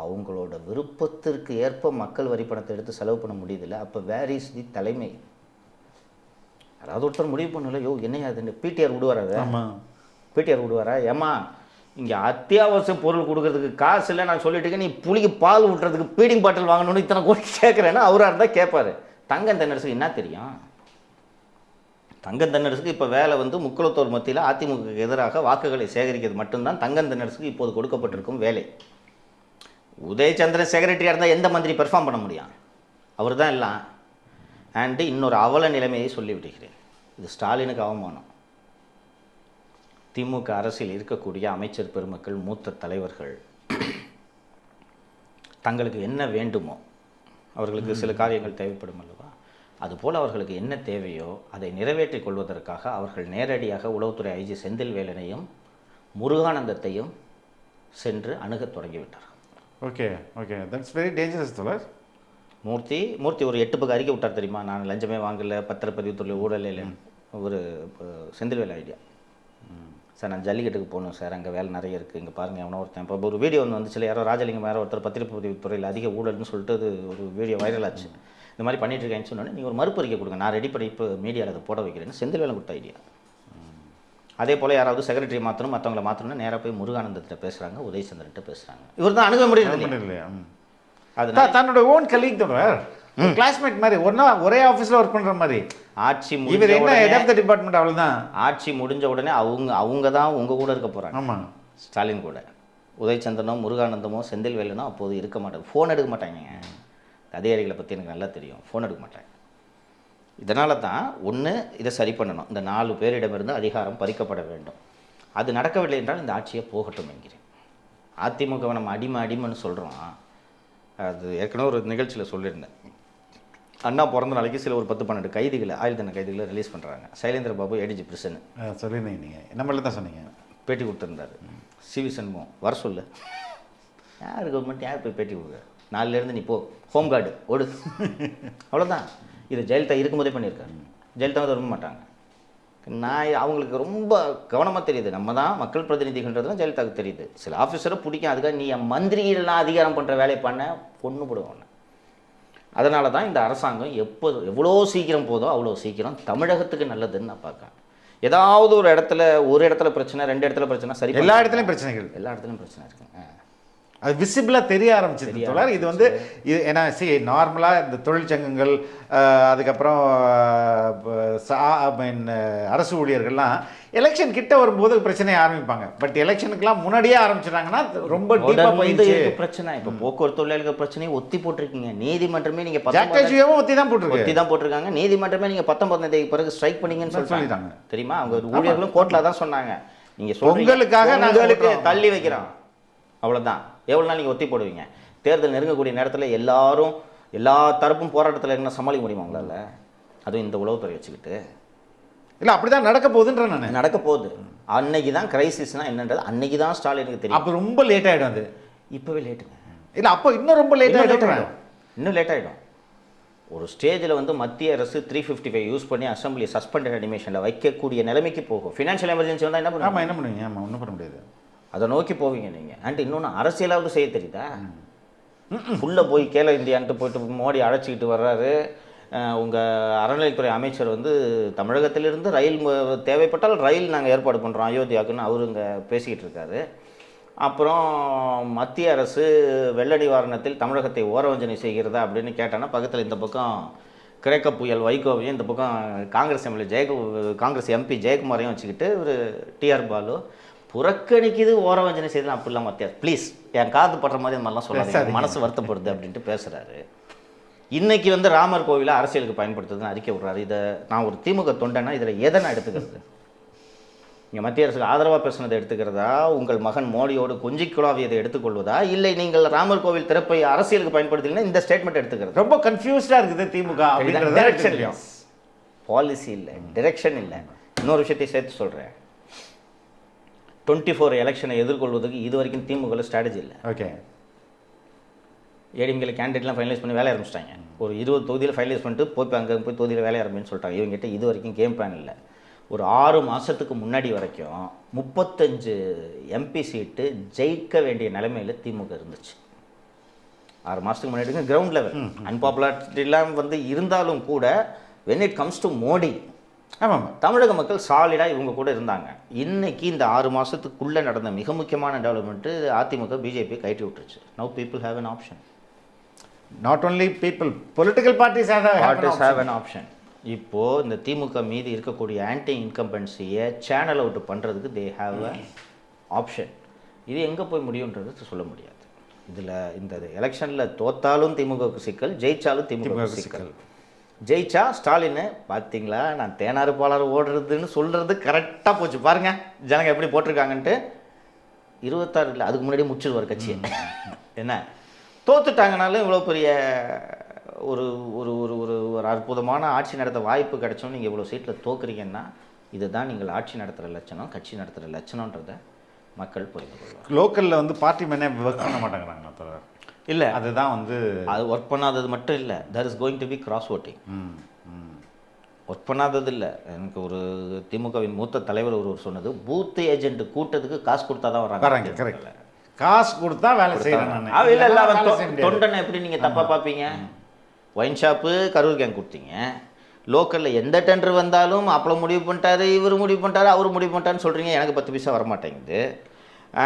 அவங்களோட விருப்பத்திற்கு ஏற்ப மக்கள் வரி பணத்தை எடுத்து செலவு பண்ண முடியுதில்ல, அப்போ வேர் இஸ் தி தலைமை? யாராவது ஒருத்தர் முடிவு பண்ணல, யோ என்னையா அது பிடிஆர் விடுவாரா? பிடிஆர் விடுவாரா? ஏமா இங்கே அத்தியாவசிய பொருள் கொடுக்கறதுக்கு காசு இல்லை நான் சொல்லிட்டு நீ புளிக்கு பால் ஊட்டுறதுக்கு பீடிங் பாட்டில் வாங்கணும்னு இத்தனை கோடி கேட்குறேன்னா அவராக இருந்தால் கேட்பாரு. தங்கம் தென்னரசுக்கு என்ன தெரியும்? தங்கம் தென்னரசுக்கு இப்போ வேலை வந்து முக்குளத்தோர் மத்தியில் அதிமுக எதிராக வாக்குகளை சேகரிக்கிறது மட்டும்தான் தங்கம் தென்னரசுக்கு இப்போது கொடுக்கப்பட்டிருக்கும் வேலை. உதயச்சந்திரன் செக்ரட்டரியாக இருந்தால் எந்த மந்திரி பெர்ஃபார்ம் பண்ண முடியும்? அவர் தான் எல்லாம். அண்டு இன்னொரு அவல நிலைமையை சொல்லிவிடுகிறேன், இது ஸ்டாலினுக்கு அவமானம். திமுக அரசில் இருக்கக்கூடிய அமைச்சர் பெருமக்கள், மூத்த தலைவர்கள் தங்களுக்கு என்ன வேண்டுமோ, அவர்களுக்கு சில காரியங்கள் தேவைப்படும் அல்லவா, அதுபோல் அவர்களுக்கு என்ன தேவையோ அதை நிறைவேற்றிக் கொள்வதற்காக அவர்கள் நேரடியாக உளவுத்துறை ஐஜி செந்தில்வேலனையும் முருகானந்தத்தையும் சென்று அணுகத் தொடங்கிவிட்டார்கள். Okay okay, that's very dangerous தோழர். மூர்த்தி ஒரு 8 பக்கம் அறிக்கை விட்டார் தெரியுமா, நான் லஞ்சமே வாங்கலை, பத்திரப்பதிவுத்துறையில் ஊழலே இல்லைன்னு. ஒரு செந்தில்வேல் ஐடியா, சார் நான் ஜல்லிக்கட்டுக்கு போகணும் சார், அங்கே வேலை நிறைய இருக்குது, இங்கே பாருங்கள் எவனோ ஒருத்தன். இப்போ ஒரு வீடியோ ஒன்று வந்துச்சுல, யாரோ ராஜலிங்கம் யாரோ ஒருத்தர் பத்திரப்பதிவுத்துறையில் அதிக ஊழல்னு சொல்லிட்டு அது ஒரு வீடியோ வைரல் ஆச்சு. இந்த மாதிரி பண்ணிட்டு இருக்கேன்னு சொன்னோன்னே நீங்கள் ஒரு மறுப்பு அறிக்கை கொடுங்க, நான் ரெடி பண்ணி இப்போ மீடியாவில் அதை போட வைக்கிறேன்னு செந்தில்வேலை கொடுத்த ஐடியா. அதே போல் யாராவது செக்ரட்டரி மாற்றணும், மற்றவங்களை மாற்றணும்னா நேராக போய் முருகானந்தத்திட்ட பேசுகிறாங்க, உதயசந்திரன்ட்ட பேசுகிறாங்க. இவர் தான் அணுக முடியாது இல்லையா? அது தன்னோட ஓன் கலீக் தான், கிளாஸ்மேட் மாதிரி, ஒரே ஆஃபீஸில் ஒர்க் பண்ணுற மாதிரி. ஆட்சி இவர் என்ன ஹெட் ஆஃப் த டிபார்ட்மெண்ட், அவ்வளோதான். ஆட்சி முடிஞ்ச உடனே அவங்க தான் உங்கள் கூட இருக்க போகிறாங்க. ஆமாம், ஸ்டாலின் கூட. உதயசந்திரனோ முருகானந்தமோ செந்தில்வேலனோ அப்போது இருக்க மாட்டாங்க, ஃபோன் எடுக்க மாட்டாங்க. அதிகாரிகளை பற்றி எனக்கு நல்லா தெரியும், ஃபோன் எடுக்க மாட்டாங்க. இதனால தான் ஒன்று இதை சரி பண்ணணும், இந்த 4 பேரிடமிருந்து அதிகாரம் பறிக்கப்பட வேண்டும். அது நடக்கவில்லை என்றால் இந்த ஆட்சியை போகட்டும் என்கிறேன். அதிமுகவை நம்ம அடிமைன்னு சொல்கிறோம். அது ஏற்கனவே ஒரு நிகழ்ச்சியில் சொல்லியிருந்தேன். அண்ணா பிறந்த நாளைக்கு சில ஒரு 10-12 கைதிகளை, ஆயுள் தண்டனை கைதிகளை ரிலீஸ் பண்ணுறாங்க. சைலேந்திர பாபு ஏடிஜி பிரிசன் சொல்லியிருந்தீங்க, நீங்கள் நம்மள தான் சொன்னீங்க, பேட்டி கொடுத்துருந்தாரு. சிவி சண்முகம் வர சொல்லு, யார் கவர்மெண்ட் யார் போய் பேட்டி கொடுக்க, 4லேருந்து நீ போ, ஹோம் கார்டு ஓடு, அவ்வளோதான். இது ஜெயலலிதா இருக்கும்போதே பண்ணியிருக்காரு. ஜெயலலிதா விரும்ப மாட்டாங்க. நான் அவங்களுக்கு ரொம்ப கவனமாக தெரியுது, நம்ம தான் மக்கள் பிரதிநிதிகள்ன்றது தான் ஜெயலலிதாவுக்கு தெரியுது. சில ஆஃபீஸரை பிடிக்கும், அதுக்காக நீ என் மந்திரியெல்லாம் அதிகாரம் பண்ணுற வேலையை பண்ண பொண்ணு போடுவாங்க. அதனால தான் இந்த அரசாங்கம் எவ்வளோ சீக்கிரம் போதோ அவ்வளோ சீக்கிரம் தமிழகத்துக்கு நல்லதுன்னு நான் பார்க்கேன். ஏதாவது ஒரு இடத்துல பிரச்சனை, 2 இடத்துல பிரச்சனை, சரி எல்லா இடத்துலையும் பிரச்சனைகள், எல்லா இடத்துலையும் பிரச்சனை இருக்குங்க. அது விசிபிளாக தெரிய ஆரம்பிச்சது தொடர். இது வந்து இது ஏன்னா நார்மலாக இந்த தொழிற்சங்கங்கள், அதுக்கப்புறம் அரசு ஊழியர்கள்லாம் எலெக்ஷன் கிட்ட வரும்போது பிரச்சனையை ஆரம்பிப்பாங்க. பட் எலெக்ஷனுக்குலாம் முன்னாடியே ஆரம்பிச்சிட்டாங்கன்னா ரொம்ப பிரச்சனை. இப்போ போக்குவரத்து தொழிலாளர்கள் பிரச்சனையை ஒத்தி போட்டிருக்கீங்க. நீதிமன்றமே நீங்கள் ஒத்தி தான் போட்டிருக்காங்க. நீதிமன்றமே நீங்கள் 19 தேதிக்கு பிறகு ஸ்ட்ரைக் பண்ணீங்கன்னு சொல்லிட்டாங்க தெரியுமா? அவங்க ஊழியர்களும் கோர்ட்டில் தான் சொன்னாங்க, நீங்கள் பொங்கலுக்காக நாங்கள் தள்ளி வைக்கிறோம், அவ்வளோதான். எவ்வளோ நாள் நீங்கள் ஒத்தி போடுவீங்க? தேர்தல் நெருங்கக்கூடிய நேரத்தில் எல்லா தரப்பும் போராட்டத்தில் என்ன சமாளிக்க முடியுமா உங்களால்? அதுவும் இந்த உளவுத்துறை வச்சுக்கிட்டு இல்லை, அப்படி தான் நடக்க போகுதுன்ற நான் நடக்க போகுது. அன்னைக்கு தான் கிரைசிஸ்னால் என்னன்றது அன்னைக்கு தான் ஸ்டாலினுக்கு தெரியும். அப்போ ரொம்ப லேட் ஆகிடும். அது இப்போவே லேட்டுங்க. இல்லை, அப்போ இன்னும் ரொம்ப லேட் ஆகிடும். இன்னும் லேட் ஆகிடும். ஒரு ஸ்டேஜில் வந்து மத்திய அரசு 355 யூஸ் பண்ணி அசம்பிளி சஸ்பெண்டட் அனிமேஷனில் வைக்கக்கூடிய நிலைமைக்கு போகும். ஃபினான்ஷியல் எமர்ஜென்சி வந்தால் என்ன பண்ணுவோம்? என்ன பண்ணுவீங்க? ஆமாம், ஒன்றும் பண்ண முடியாது. அதை நோக்கி போவீங்க நீங்கள். அண்ட் இன்னொன்று, அரசியலாவது செய்ய தெரியுதா? ஃபுல்லாக போய் கேலோ இந்தியான்ட்டு போயிட்டு மோடி அழைச்சிக்கிட்டு வர்றாரு. உங்கள் அறநிலைத்துறை அமைச்சர் வந்து தமிழகத்திலிருந்து ரயில் தேவைப்பட்டால் ரயில் நாங்கள் ஏற்பாடு பண்ணுறோம் அயோத்தியாவுக்குன்னு அவரு இங்கே பேசிக்கிட்டு இருக்காரு. அப்புறம் மத்திய அரசு வெள்ள நிவாரணத்தில் தமிழகத்தை ஓரவஞ்சனை செய்கிறதா அப்படின்னு கேட்டான்னா, பக்கத்தில் இந்த பக்கம் கிரேக்க புயல் வைகோவையும், இந்த பக்கம் காங்கிரஸ் எம்பி ஜெயக்குமாரையும் வச்சுக்கிட்டு ஒரு டிஆர் பாலு புறக்கணிக்குது, ஓரவஞ்சனை செய்து. அப்படிலாம் மத்திய ப்ளீஸ் என் காது படுற மாதிரி இந்த மாதிரிலாம் சொல்லாதீங்க, மனசு வருத்தப்படுது அப்படின்ட்டு பேசுகிறாரு. இன்றைக்கி வந்து ராமர் கோவிலை அரசியலுக்கு பயன்படுத்துறதுன்னு அறிக்கை விட்றாரு. இதை நான் ஒரு திமுக தொண்டனா இதில் எதை நான் எடுத்துக்கிறது? நீங்கள் மத்திய அரசுக்கு ஆதரவாக பேசுனதை எடுத்துக்கிறதா, உங்கள் மகன் மோடியோடு கொஞ்சி குழாவியதை எடுத்துக்கொள்வதா, இல்லை நீங்கள் ராமர் கோவில் திறப்பை அரசியலுக்கு பயன்படுத்திங்கன்னா இந்த ஸ்டேட்மெண்ட் எடுத்துக்கிறது? ரொம்ப கன்ஃபியூஸ்டாக இருக்குது திமுக. டைரக்ஷன் இல்லை, பாலிசி இல்லை, டிரெக்ஷன் இல்லை. இன்னொரு விஷயத்தை சேர்த்து சொல்கிறேன், 24 எலெக்ஷனை எதிர்கொள்வதற்கு இது வரைக்கும் திமுக ஸ்ட்ராட்டஜி இல்லை. ஓகே, ஏடிஎம்கேல கேண்டிடேட்லாம் ஃபைனலைஸ் பண்ணி வேலைய ஆரம்பிச்சிட்டாங்க. ஒரு 20 தொகுதியில் ஃபைனலைஸ் பண்ணிட்டு போய் அங்கே போய் தொகுதியில் வேலைய ஆரம்பின்னு சொல்லிட்டாங்க. இவங்ககிட்ட இது வரைக்கும் கேம் பிளான் இல்லை. ஒரு 6 மாதத்துக்கு முன்னாடி வரைக்கும் 35 எம்பி சீட்டு ஜெயிக்க வேண்டிய நிலைமையில் திமுக இருந்துச்சு. 6 மாதத்துக்கு முன்னாடி கிரவுண்ட் லெவல் அன்பாப்புலாரிட்டிலாம் வந்து இருந்தாலும் கூட when it comes to Modi, ஆமாம், தமிழக மக்கள் சாலிடாக இவங்க கூட இருந்தாங்க. இன்றைக்கி இந்த 6 மாதத்துக்குள்ளே நடந்த மிக முக்கியமான டெவலப்மெண்ட்டு அதிமுக பிஜேபி கைட்டி விட்டுருச்சு. Now people have an option. Not only people, political parties have an option. இப்போது இந்த திமுக மீது இருக்கக்கூடிய ஆன்டி இன்கம்பன்சியை சேனல் அவுட் பண்ணுறதுக்கு தே ஹாவ் அ ஆப்ஷன். இது எங்கே போய் முடியுன்றது சொல்ல முடியாது. இதில் இந்த எலெக்ஷனில் தோத்தாலும் திமுகவுக்கு சிக்கல், ஜெயிச்சாலும் திமுக சிக்கல். ஜெயிச்சா ஸ்டாலின் பார்த்தீங்களா நான் தேனாறு பாலாறு ஓடுறதுன்னு சொல்கிறது கரெக்டாக போச்சு பாருங்கள், ஜனங்க எப்படி போட்டிருக்காங்கன்ட்டு. 26 இல்லை, அதுக்கு முன்னாடியே முடிச்சிருவார் கட்சியை. என்ன தோத்துட்டாங்கனாலும் இவ்வளோ பெரிய ஒரு ஒரு ஒரு ஒரு ஒரு அற்புதமான ஆட்சி நடத்த வாய்ப்பு கிடைச்சோம். நீங்கள் இவ்வளோ சீட்டில் தோக்குறீங்கன்னா இதுதான் நீங்கள் ஆட்சி நடத்துகிற லட்சணம், கட்சி நடத்துகிற லட்சணன்றதை மக்கள் புரிந்து கொள்வாங்க. லோக்கலில் வந்து பார்ட்டி மேனே ஒர்க் பண்ண மாட்டேங்கிறாங்க. இல்லை அதுதான் வந்து அது ஒர்க் பண்ணாதது மட்டும் இல்லை, there is going to be cross voting. Work பண்ணாதது இல்லை. எனக்கு ஒரு திமுகவின் மூத்த தலைவர் ஒருவர் சொன்னது, பூத் ஏஜென்ட் கூட்டத்துக்கு காசு கொடுத்தா தான் வராங்க. கரெக்ட். காசு கொடுத்தா வேலை செய்கிறேன் நான். இல்லை இல்லை, அவன் தொண்டனை எப்படி நீங்கள் தப்பாக பார்ப்பீங்க? ஒயின் ஷாப்பு கரூர் கேங் கொடுத்தீங்க, லோக்கலில் எந்த டெண்டர் வந்தாலும் அப்பளம் முடிவு பண்ணிட்டாரு, இவர் முடிவு பண்ணிட்டாரு, அவர் முடிவு பண்ணிட்டாருன்னு சொல்கிறீங்க. எனக்கு 10 பைசா வரமாட்டேங்குது.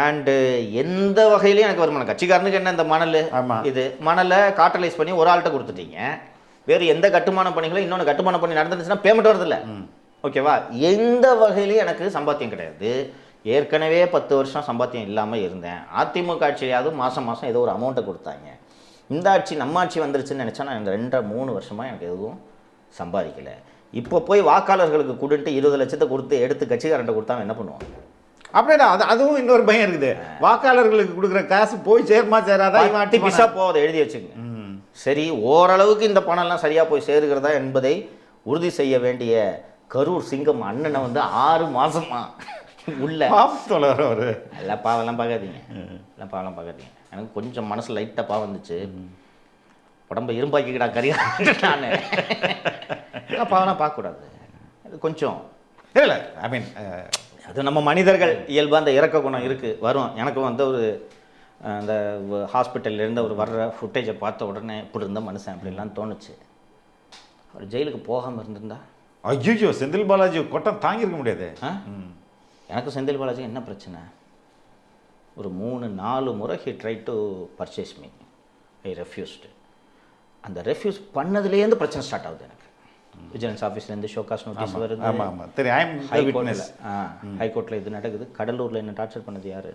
அண்டு எந்த வகையிலையும் எனக்கு வருமானம். கட்சிக்காரனுக்கு என்ன இந்த மணல், இது மணலை காட்டலைஸ் பண்ணி ஒரு ஆள்கிட்ட கொடுத்துட்டீங்க. வேறு எந்த கட்டுமான பணிகளும் இன்னொன்று கட்டுமான பணி நடந்துச்சுன்னா பேமெண்ட் வரதில்லை. ஓகேவா? எந்த வகையிலையும் எனக்கு சம்பாத்தியம் கிடையாது. ஏற்கனவே 10 வருஷம் சம்பாத்தியம் இல்லாமல் இருந்தேன். அதிமுக ஆட்சியாவது மாதம் மாதம் ஏதோ ஒரு அமௌண்ட்டை கொடுத்தாங்க. இந்த ஆட்சி நம்ம ஆட்சி வந்துருச்சுன்னு நினச்சா நான் இந்த 2-3 வருஷமாக எனக்கு எதுவும் சம்பாதிக்கலை. இப்போ போய் வாக்காளர்களுக்கு கொடுத்துட்டு 20 லட்சத்தை கொடுத்து எடுத்து கட்சிக்காரன்ட்ட கொடுத்தா என்ன பண்ணுவோம்? அப்படின்னா அதுவும் இன்னொரு பயம் இருக்குது. வாக்காளர்களுக்கு கொடுக்குற காசு போய் சேர்மா சேராதா, பிசா போவதை எழுதி வச்சுங்க. சரி, ஓரளவுக்கு இந்த பணம்லாம் சரியாக போய் சேருகிறதா என்பதை உறுதி செய்ய வேண்டிய கரூர் சிங்கம் அண்ணனை வந்து 6 மாதமா உள்ள அவர் எல்லாம் பாவெல்லாம் பார்க்காதீங்க, எல்லாம் பாவெல்லாம் பார்க்காதீங்க. எனக்கு கொஞ்சம் மனசு லைட்டாக பாவம் வந்துச்சு. உடம்பை இரும்பாக்கிக்கிடா கறியா நான் பாவெல்லாம் பார்க்கக்கூடாது. அது கொஞ்சம் இல்லை, ஐ மீன் அது நம்ம மனிதர்கள் இயல்பாக அந்த இறக்க குணம் இருக்குது, வரும். எனக்கும் வந்து ஒரு அந்த ஹாஸ்பிட்டல்லேருந்து அவர் வர்ற ஃபுட்டேஜை பார்த்த உடனே இப்படி இருந்த மனுஷன் அப்படிலாம் தோணுச்சு. அவர் ஜெயிலுக்கு போகாமல் இருந்திருந்தா, ஐயோ செந்தில் பாலாஜி கொட்டம் தாங்கியிருக்க முடியாது. எனக்கு செந்தில் பாலாஜி என்ன பிரச்சனை? ஒரு 3-4 முறை he try to purchase me, I refused. அந்த ரெஃப்யூஸ் பண்ணதுலேருந்து பிரச்சனை ஸ்டார்ட் ஆகுது எனக்கு. விஜிலன்ஸ் ஆஃபீஸ்லேருந்து ஷோகாஸ் நோட்டீஸ் வருது, ஹைகோர்ட்டில் ஹைகோர்ட்டில் இது நடக்குது. கடலூரில் என்ன டார்ச்சர் பண்ணது யார்?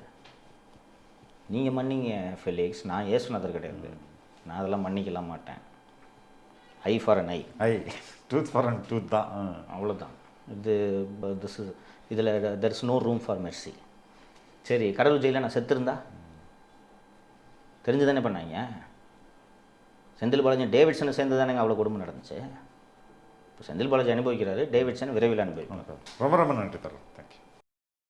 நீங்கள் மன்னிங்க ஃபெலிக்ஸ், நான் ஏசுனதர் கிடையாது. நான் அதெல்லாம் மன்னிக்கலாம் மாட்டேன். Eye for an eye, tooth for an tooth தான், அவ்வளோதான். இதில் there is no room for mercy. சரி, கடலூர் ஜெயிலில் நான் செத்துருந்தா தெரிஞ்சு தானே பண்ணாங்க. செந்தில் பாலாஜி டேவிட்சனை சேர்ந்து தானேங்க அவ்வளோ குடும்பம் நடந்துச்சு. இப்போ செந்தில் பாலாஜி அனுபவிக்கிறாரு, டேவிட்சன் விரைவில் அனுபவிப்பாங்க. ரொம்ப ரொம்ப நன்றி தரோம். தேங்க்யூ.